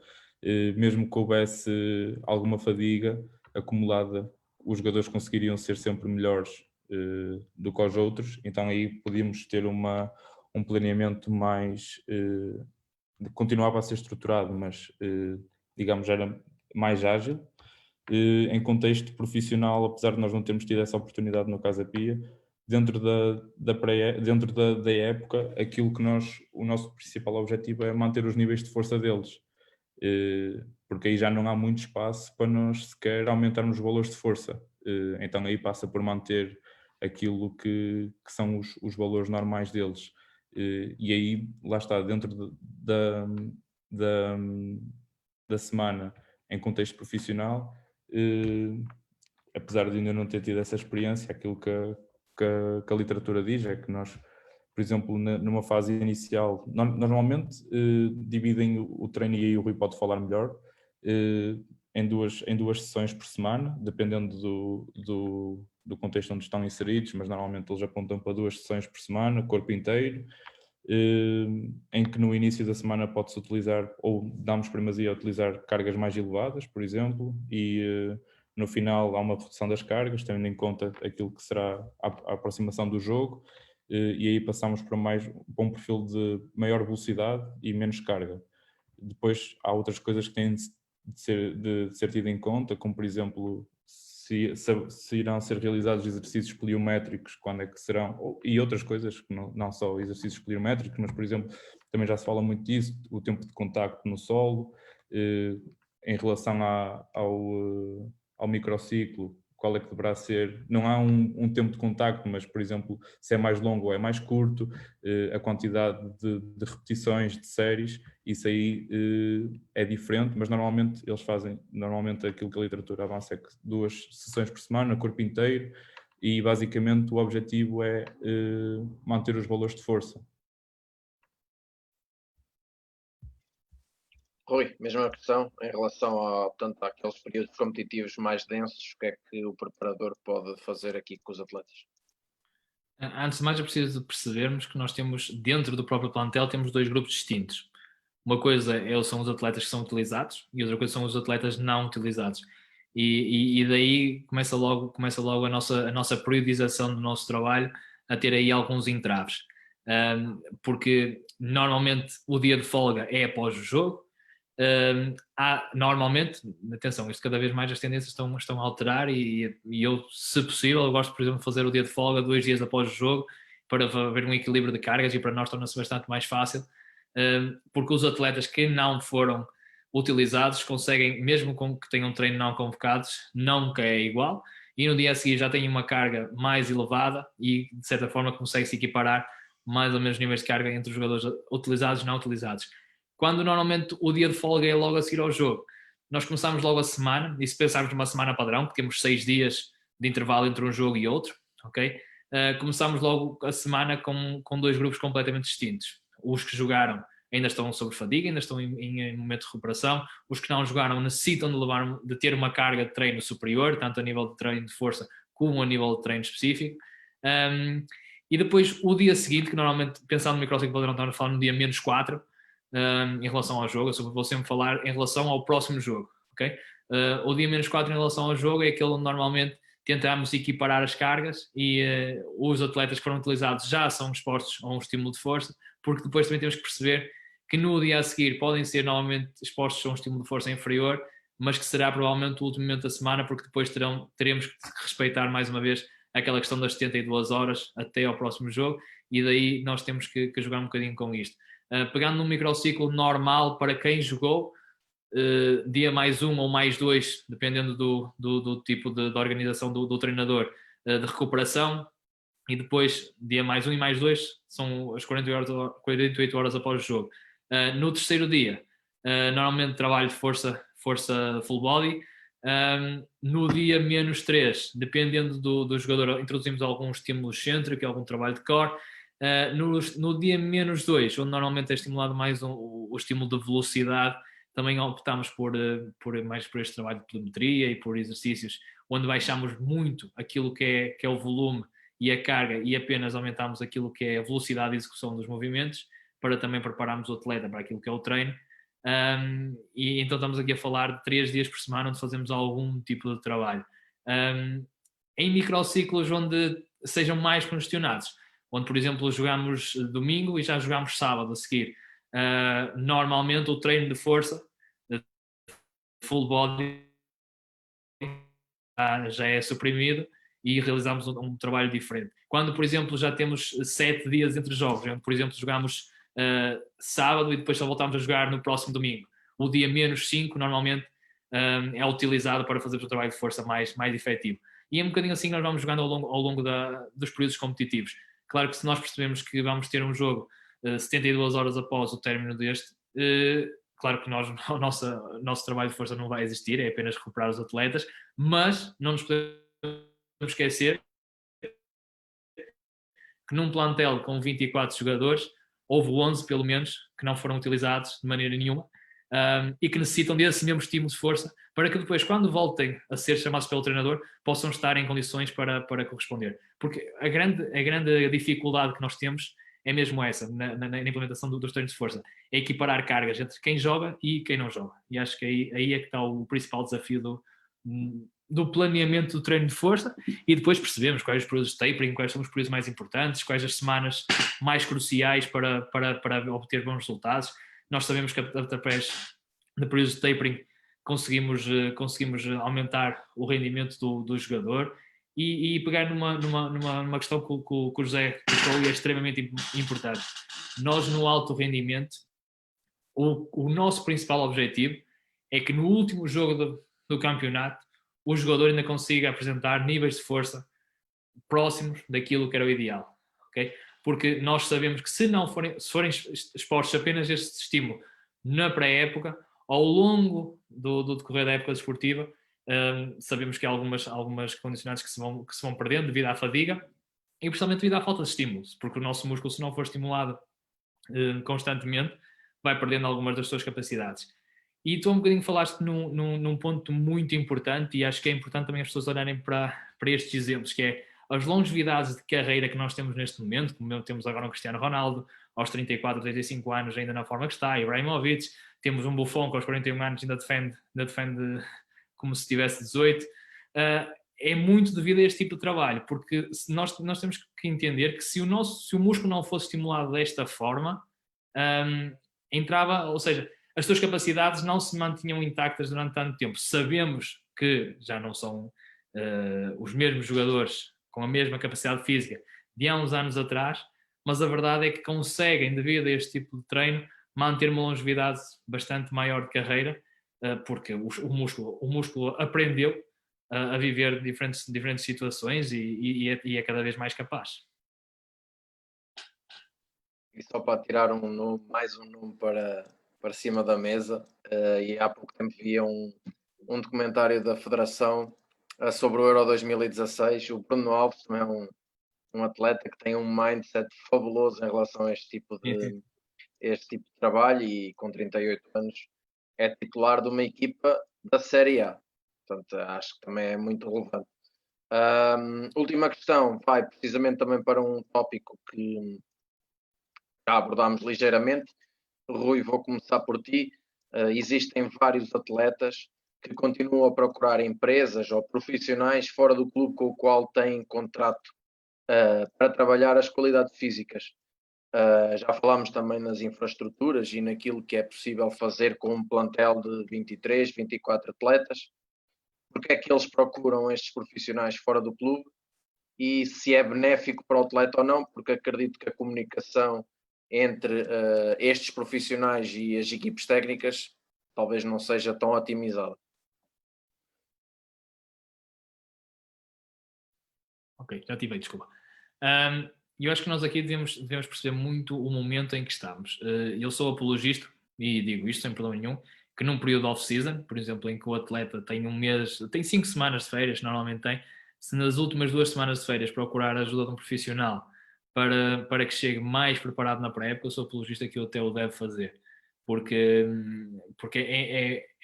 mesmo que houvesse alguma fadiga acumulada, os jogadores conseguiriam ser sempre melhores do que os outros, então aí podíamos ter um planeamento mais... continuava a ser estruturado, mas digamos era mais ágil. Em contexto profissional, apesar de nós não termos tido essa oportunidade no Casa Pia, dentro da época, aquilo que o nosso principal objetivo é manter os níveis de força deles, porque aí já não há muito espaço para nós sequer aumentarmos os valores de força. Então aí passa por manter aquilo que são os valores normais deles. E aí, lá está, dentro da semana, em contexto profissional, apesar de ainda não ter tido essa experiência, aquilo que a literatura diz é que nós, por exemplo, numa fase inicial, normalmente dividem o treino, e aí o Rui pode falar melhor, em duas sessões por semana, dependendo do contexto onde estão inseridos, mas normalmente eles apontam para 2 sessões por semana, corpo inteiro, em que no início da semana pode-se utilizar, ou damos primazia a utilizar cargas mais elevadas, por exemplo, e no final há uma redução das cargas, tendo em conta aquilo que será a aproximação do jogo, e aí passamos para um perfil de maior velocidade e menos carga. Depois há outras coisas que têm de ser tido em conta, como por exemplo se irão ser realizados exercícios pliométricos, quando é que serão, e outras coisas, que não só exercícios pliométricos, mas por exemplo, também já se fala muito disso, o tempo de contacto no solo, em relação ao microciclo, qual é que deverá ser, não há um tempo de contacto, mas por exemplo, se é mais longo ou é mais curto, a quantidade de repetições, de séries, isso aí é diferente, mas normalmente eles fazem, aquilo que a literatura avança é que 2 sessões por semana, corpo inteiro, e basicamente o objetivo é manter os valores de força. Rui, mesma questão em relação portanto, àqueles períodos competitivos mais densos, o que é que o preparador pode fazer aqui com os atletas? Antes de mais, é preciso percebermos que nós temos, dentro do próprio plantel, temos 2 grupos distintos. Uma coisa são os atletas que são utilizados e outra coisa são os atletas não utilizados. E daí começa logo a nossa periodização do nosso trabalho a ter aí alguns entraves. Porque normalmente o dia de folga é após o jogo. Normalmente, atenção, isto cada vez mais as tendências estão a alterar e eu, se possível, eu gosto, por exemplo, de fazer o dia de folga 2 dias após o jogo para haver um equilíbrio de cargas e para nós torna-se bastante mais fácil, porque os atletas que não foram utilizados conseguem, mesmo com que tenham treino não convocados, nunca é igual, e no dia a seguir já têm uma carga mais elevada e de certa forma consegue-se equiparar mais ou menos níveis de carga entre os jogadores utilizados e não utilizados. Quando normalmente o dia de folga é logo a seguir ao jogo, nós começamos logo a semana, e se pensarmos numa semana padrão, que temos 6 dias de intervalo entre um jogo e outro, ok? Começamos logo a semana com 2 grupos completamente distintos. Os que jogaram ainda estão sob fadiga, ainda estão em momento de recuperação. Os que não jogaram necessitam de ter uma carga de treino superior, tanto a nível de treino de força como a nível de treino específico. E depois o dia seguinte, que normalmente, pensando no microciclo padrão, estamos a falar no dia menos 4, em relação ao jogo. Eu vou sempre falar em relação ao próximo jogo, ok? O dia menos 4 em relação ao jogo é aquele onde normalmente tentamos equiparar as cargas e os atletas que foram utilizados já são expostos a um estímulo de força, porque depois também temos que perceber que no dia a seguir podem ser novamente expostos a um estímulo de força inferior, mas que será provavelmente o último momento da semana, porque depois teremos que respeitar mais uma vez aquela questão das 72 horas até ao próximo jogo, e daí nós temos que jogar um bocadinho com isto. Pegando num microciclo normal para quem jogou, dia mais 1 ou mais 2, dependendo do tipo de organização do treinador, de recuperação, e depois dia mais 1 e mais 2 são as 48 horas após o jogo. No terceiro dia, normalmente trabalho de força full body. No dia menos 3, dependendo do jogador, introduzimos algum estímulo excêntrico e algum trabalho de core. No dia menos 2, onde normalmente é estimulado mais o estímulo de velocidade, também optamos mais por este trabalho de pliometria e por exercícios onde baixamos muito aquilo que é o volume e a carga e apenas aumentamos aquilo que é a velocidade de execução dos movimentos, para também prepararmos o atleta para aquilo que é o treino. E então estamos aqui a falar de 3 dias por semana onde fazemos algum tipo de trabalho. Em microciclos onde sejam mais congestionados, onde, por exemplo, jogamos domingo e já jogamos sábado a seguir. Normalmente o treino de força, full body, já é suprimido e realizamos um trabalho diferente. Quando, por exemplo, já temos 7 dias entre jogos, por exemplo, jogamos sábado e depois só voltamos a jogar no próximo domingo, o dia menos 5 normalmente é utilizado para fazer o trabalho de força mais efetivo. E é um bocadinho assim que nós vamos jogando ao longo dos períodos competitivos. Claro que se nós percebemos que vamos ter um jogo 72 horas após o término deste, claro que o nosso trabalho de força não vai existir, é apenas recuperar os atletas, mas não nos podemos esquecer que num plantel com 24 jogadores, houve 11 pelo menos que não foram utilizados de maneira nenhuma, e que necessitam desse mesmo estímulo de força para que depois, quando voltem a ser chamados pelo treinador, possam estar em condições para corresponder. Porque a grande dificuldade que nós temos é mesmo essa, na implementação dos treinos de força, é equiparar cargas entre quem joga e quem não joga. E acho que aí é que está o principal desafio do planeamento do treino de força, e depois percebemos quais os períodos de tapering, quais são os períodos mais importantes, quais as semanas mais cruciais para obter bons resultados. Nós sabemos que através de períodos de tapering conseguimos aumentar o rendimento do jogador, e pegar numa questão que o José colocou e é extremamente importante. Nós, no alto rendimento, o nosso principal objetivo é que no último jogo do campeonato o jogador ainda consiga apresentar níveis de força próximos daquilo que era o ideal, ok? Porque nós sabemos que se forem expostos apenas a este estímulo na pré-época, ao longo do decorrer da época desportiva, sabemos que há algumas condicionantes que se vão perdendo devido à fadiga e principalmente devido à falta de estímulos, porque o nosso músculo, se não for estimulado constantemente, vai perdendo algumas das suas capacidades. E tu um bocadinho falaste num ponto muito importante, e acho que é importante também as pessoas olharem para estes exemplos, que é as longevidades de carreira que nós temos neste momento, como temos agora o Cristiano Ronaldo, aos 34, 35 anos ainda na forma que está, Ibrahimovic, temos um Buffon que aos 41 anos ainda defende como se tivesse 18. É muito devido a este tipo de trabalho, porque nós temos que entender que se o músculo não fosse estimulado desta forma, ou seja, as suas capacidades não se mantinham intactas durante tanto tempo. Sabemos que já não são os mesmos jogadores com a mesma capacidade física de há uns anos atrás, mas a verdade é que conseguem, devido a este tipo de treino, manter uma longevidade bastante maior de carreira, porque o músculo aprendeu a viver diferentes situações e é cada vez mais capaz. E só para tirar mais um nome para cima da mesa, e há pouco tempo via um documentário da Federação sobre o Euro 2016. O Bruno Alves também é um atleta que tem um mindset fabuloso em relação a este tipo de trabalho, e com 38 anos é titular de uma equipa da Série A. Portanto, acho que também é muito relevante. Última questão vai precisamente também para um tópico que já abordámos ligeiramente. Rui, vou começar por ti. Existem vários atletas que continuam a procurar empresas ou profissionais fora do clube com o qual têm contrato para trabalhar as qualidades físicas. Já falámos também nas infraestruturas e naquilo que é possível fazer com um plantel de 23, 24 atletas. Porque é que eles procuram estes profissionais fora do clube, e se é benéfico para o atleta ou não? Porque acredito que a comunicação entre estes profissionais e as equipes técnicas talvez não seja tão otimizada. Ok, já tive aí, desculpa. Eu acho que nós aqui devemos perceber muito o momento em que estamos. Eu sou apologista, e digo isto sem problema nenhum, que num período off-season, por exemplo, em que o atleta tem um mês, tem 5 semanas de férias, normalmente tem, se nas últimas 2 semanas de férias procurar a ajuda de um profissional para que chegue mais preparado na pré-época, eu sou apologista que ele até o deve fazer, porque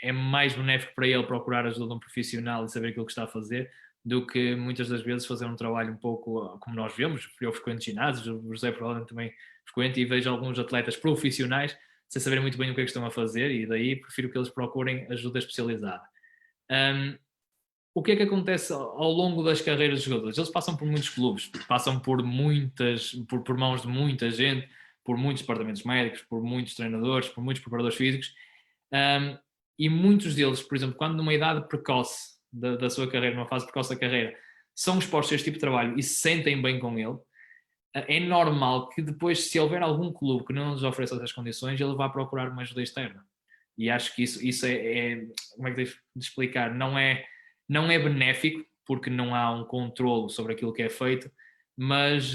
é mais benéfico para ele procurar a ajuda de um profissional e saber aquilo que está a fazer, do que muitas das vezes fazer um trabalho um pouco como nós vemos. Eu frequento ginásios, o José provavelmente também frequenta, e vejo alguns atletas profissionais sem saberem muito bem o que é que estão a fazer, e daí prefiro que eles procurem ajuda especializada. O que é que acontece ao longo das carreiras dos jogadores? Eles passam por muitos clubes, passam por mãos de muita gente, por muitos departamentos médicos, por muitos treinadores, por muitos preparadores físicos, e muitos deles, por exemplo, quando numa idade precoce da sua carreira, numa fase precoce da carreira, são expostos a este tipo de trabalho e se sentem bem com ele, é normal que depois, se houver algum clube que não lhes ofereça essas condições, ele vá procurar uma ajuda externa. E acho que isso como é que devo explicar? Não é benéfico, porque não há um controlo sobre aquilo que é feito, mas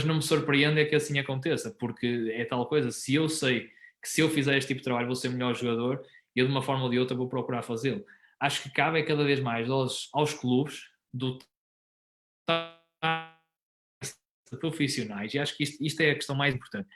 não me surpreende é que assim aconteça, porque é tal coisa. Se eu sei que se eu fizer este tipo de trabalho vou ser melhor jogador, eu de uma forma ou de outra vou procurar fazê-lo. Acho que cabe cada vez mais aos clubes dotar profissionais, e acho que isto é a questão mais importante,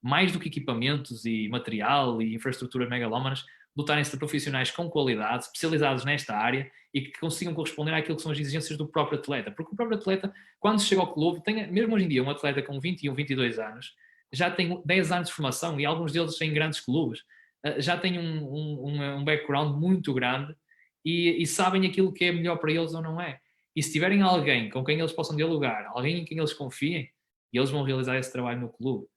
mais do que equipamentos e material e infraestruturas megalómanas, dotarem-se de profissionais com qualidade, especializados nesta área e que consigam corresponder àquilo que são as exigências do próprio atleta. Porque o próprio atleta, quando chega ao clube, mesmo hoje em dia, um atleta com 21, 22 anos, já tem 10 anos de formação e alguns deles em grandes clubes, já têm um background muito grande e sabem aquilo que é melhor para eles ou não é. E se tiverem alguém com quem eles possam dialogar, alguém em quem eles confiem, eles vão realizar esse trabalho no clube.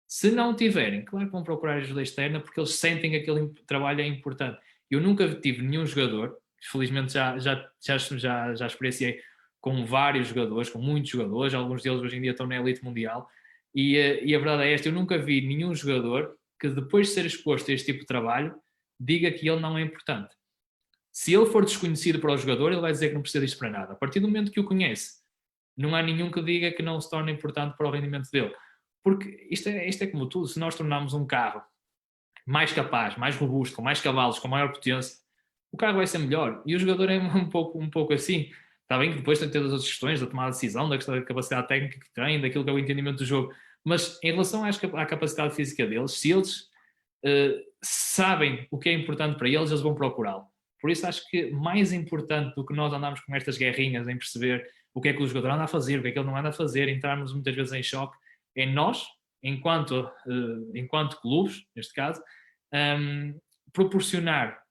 Se não tiverem, claro que vão procurar ajuda externa porque eles sentem que aquele trabalho é importante. Eu nunca tive nenhum jogador, felizmente já experienciei com vários jogadores, com muitos jogadores, alguns deles hoje em dia estão na elite mundial, e a verdade é esta, eu nunca vi nenhum jogador que depois de ser exposto a este tipo de trabalho, diga que ele não é importante. Se ele for desconhecido para o jogador, ele vai dizer que não precisa disto para nada. A partir do momento que o conhece, não há nenhum que diga que não se torna importante para o rendimento dele. Porque isto é como tudo, se nós tornarmos um carro mais capaz, mais robusto, com mais cavalos, com maior potência, o carro vai ser melhor. E o jogador é um pouco assim. Está bem que depois tem que ter as outras questões da tomada de decisão, da questão da capacidade técnica que tem, daquilo que é o entendimento do jogo. Mas em relação à capacidade física deles, se eles sabem o que é importante para eles, eles vão procurá-lo. Por isso acho que mais importante do que nós andarmos com estas guerrinhas em perceber o que é que o jogador anda a fazer, o que é que ele não anda a fazer, entrarmos muitas vezes em choque, é nós, enquanto clubes, neste caso, proporcionar,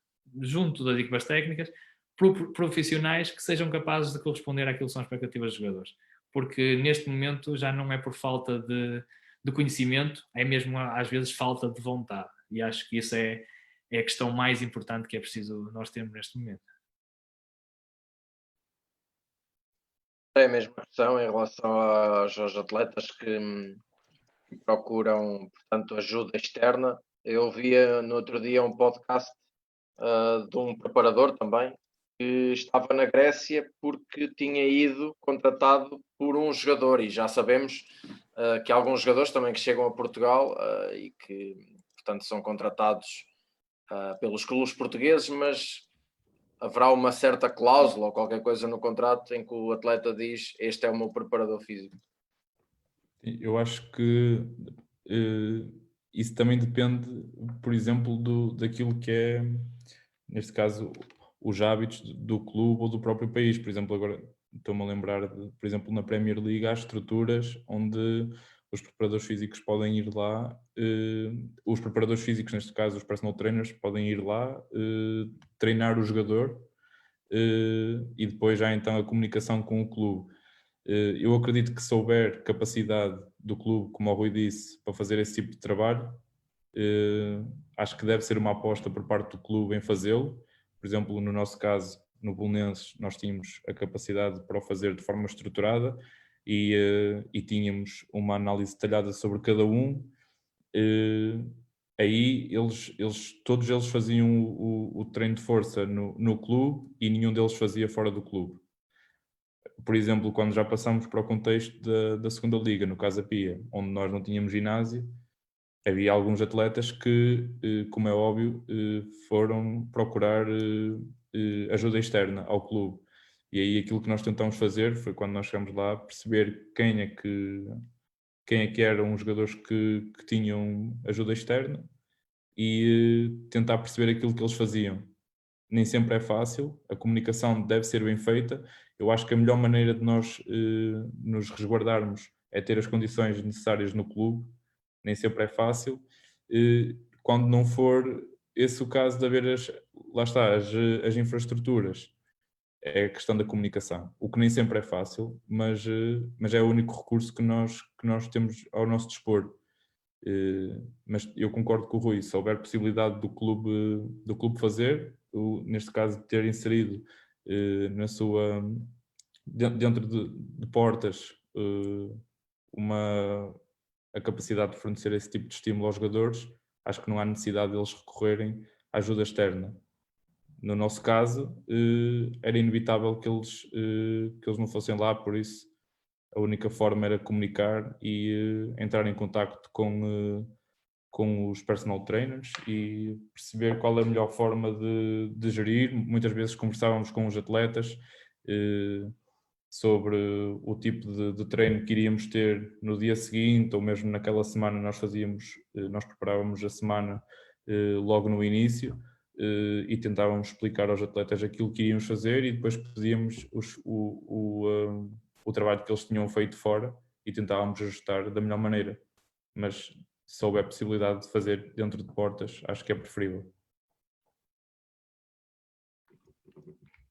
junto das equipas técnicas, profissionais que sejam capazes de corresponder àquilo que são as expectativas dos jogadores. Porque neste momento já não é por falta de conhecimento, é mesmo às vezes falta de vontade. E acho que isso é a questão mais importante que é preciso nós termos neste momento. É a mesma questão em relação aos atletas que procuram, portanto, ajuda externa. Eu via no outro dia um podcast de um preparador também, que estava na Grécia porque tinha ido contratado por um jogador, e já sabemos que há alguns jogadores também que chegam a Portugal e que, portanto, são contratados pelos clubes portugueses, mas haverá uma certa cláusula ou qualquer coisa no contrato em que o atleta diz: este é o meu preparador físico. Eu acho que isso também depende, por exemplo, daquilo que é, neste caso, os hábitos do clube ou do próprio país. Por exemplo, agora estou-me a lembrar, por exemplo, na Premier League há estruturas onde os preparadores físicos podem ir lá, os preparadores físicos, neste caso os personal trainers, podem ir lá, treinar o jogador e depois já então a comunicação com o clube. Eu acredito que se houver capacidade do clube, como o Rui disse, para fazer esse tipo de trabalho, acho que deve ser uma aposta por parte do clube em fazê-lo. Por exemplo, no nosso caso, no Belenenses, nós tínhamos a capacidade para o fazer de forma estruturada e tínhamos uma análise detalhada sobre cada um. Aí todos eles faziam o treino de força no clube e nenhum deles fazia fora do clube. Por exemplo, quando já passamos para o contexto da segunda liga, no Casa Pia, onde nós não tínhamos ginásio, havia alguns atletas que, como é óbvio, foram procurar ajuda externa ao clube. E aí aquilo que nós tentamos fazer foi, quando nós chegamos lá, perceber quem é que eram os jogadores que tinham ajuda externa e tentar perceber aquilo que eles faziam. Nem sempre é fácil, a comunicação deve ser bem feita. Eu acho que a melhor maneira de nós nos resguardarmos é ter as condições necessárias no clube. Nem sempre é fácil. Quando não for esse o caso de haver as infraestruturas, é a questão da comunicação, o que nem sempre é fácil, mas é o único recurso que nós temos ao nosso dispor. Mas eu concordo com o Rui, se houver possibilidade do clube fazer, neste caso ter inserido dentro de portas a capacidade de fornecer esse tipo de estímulo aos jogadores, acho que não há necessidade deles recorrerem à ajuda externa. No nosso caso, era inevitável que eles não fossem lá, por isso a única forma era comunicar e entrar em contacto com os personal trainers e perceber qual é a melhor forma de gerir. Muitas vezes conversávamos com os atletas sobre o tipo de treino que iríamos ter no dia seguinte, ou mesmo naquela semana nós preparávamos a semana logo no início, e tentávamos explicar aos atletas aquilo que iríamos fazer, e depois pedíamos o trabalho que eles tinham feito fora e tentávamos ajustar da melhor maneira. Mas se houver possibilidade de fazer dentro de portas, acho que é preferível.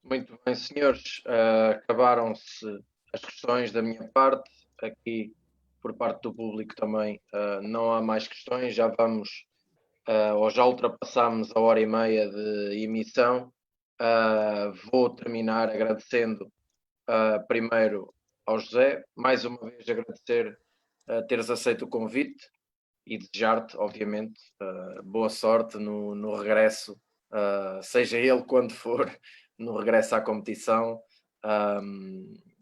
Muito bem, senhores. Acabaram-se as questões da minha parte. Aqui, por parte do público também, não há mais questões. Já vamos, ou já ultrapassámos a 1h30 de emissão. Vou terminar agradecendo primeiro ao José. Mais uma vez agradecer teres aceito o convite e desejar-te, obviamente, boa sorte no regresso, seja ele quando for, no regresso à competição,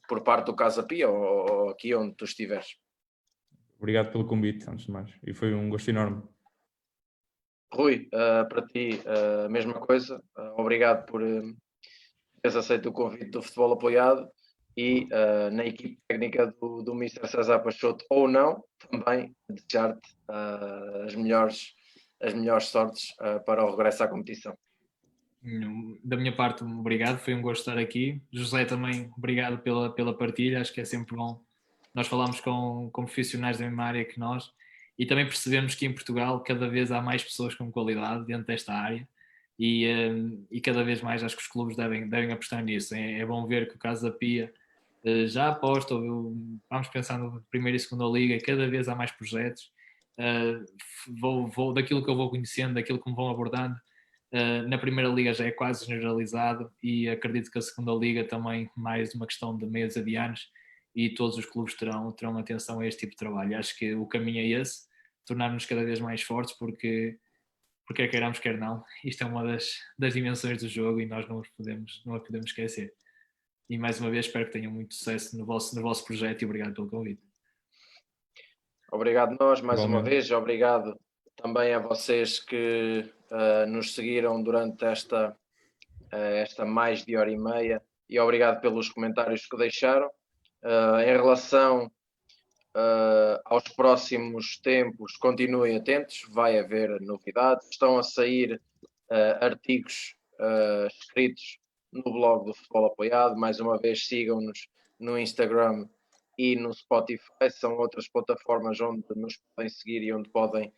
por parte do Casa Pia ou aqui onde tu estiveres. Obrigado pelo convite, antes de mais, e foi um gosto enorme. Rui, para ti a mesma coisa, obrigado por teres aceito o convite do Futebol Apoiado, e na equipe técnica do Mr. César Peixoto ou não, também desejar-te as melhores sortes para o regresso à competição. Da minha parte, obrigado, foi um gosto estar aqui. José, também obrigado pela partilha, acho que é sempre bom. Nós falamos com profissionais da mesma área que nós e também percebemos que em Portugal cada vez há mais pessoas com qualidade dentro desta área e cada vez mais acho que os clubes devem apostar nisso. É bom ver que o Casa Pia já aposta, vamos pensar na primeira e segunda liga, cada vez há mais projetos. Daquilo que eu vou conhecendo, daquilo que me vão abordando, na primeira liga já é quase generalizado e acredito que a segunda liga também mais uma questão de meses a de anos e todos os clubes terão atenção a este tipo de trabalho. Acho que o caminho é esse, tornar-nos cada vez mais fortes porque quer queiramos, quer não, isto é uma das dimensões do jogo e nós não a podemos esquecer. E mais uma vez espero que tenham muito sucesso no vosso projeto e obrigado pelo convite. Obrigado nós, mais Igualmente. uma vez. Obrigado também a vocês que nos seguiram durante esta mais de 1h30 e obrigado pelos comentários que deixaram. Em relação aos próximos tempos, continuem atentos, vai haver novidades. Estão a sair artigos escritos no blog do Futebol Apoiado. Mais uma vez, sigam-nos no Instagram e no Spotify. São outras plataformas onde nos podem seguir e onde podem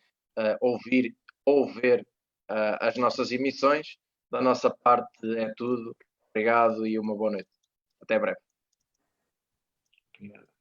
ouvir ou ver as nossas emissões. Da nossa parte é tudo. Obrigado e uma boa noite. Até breve. Obrigado.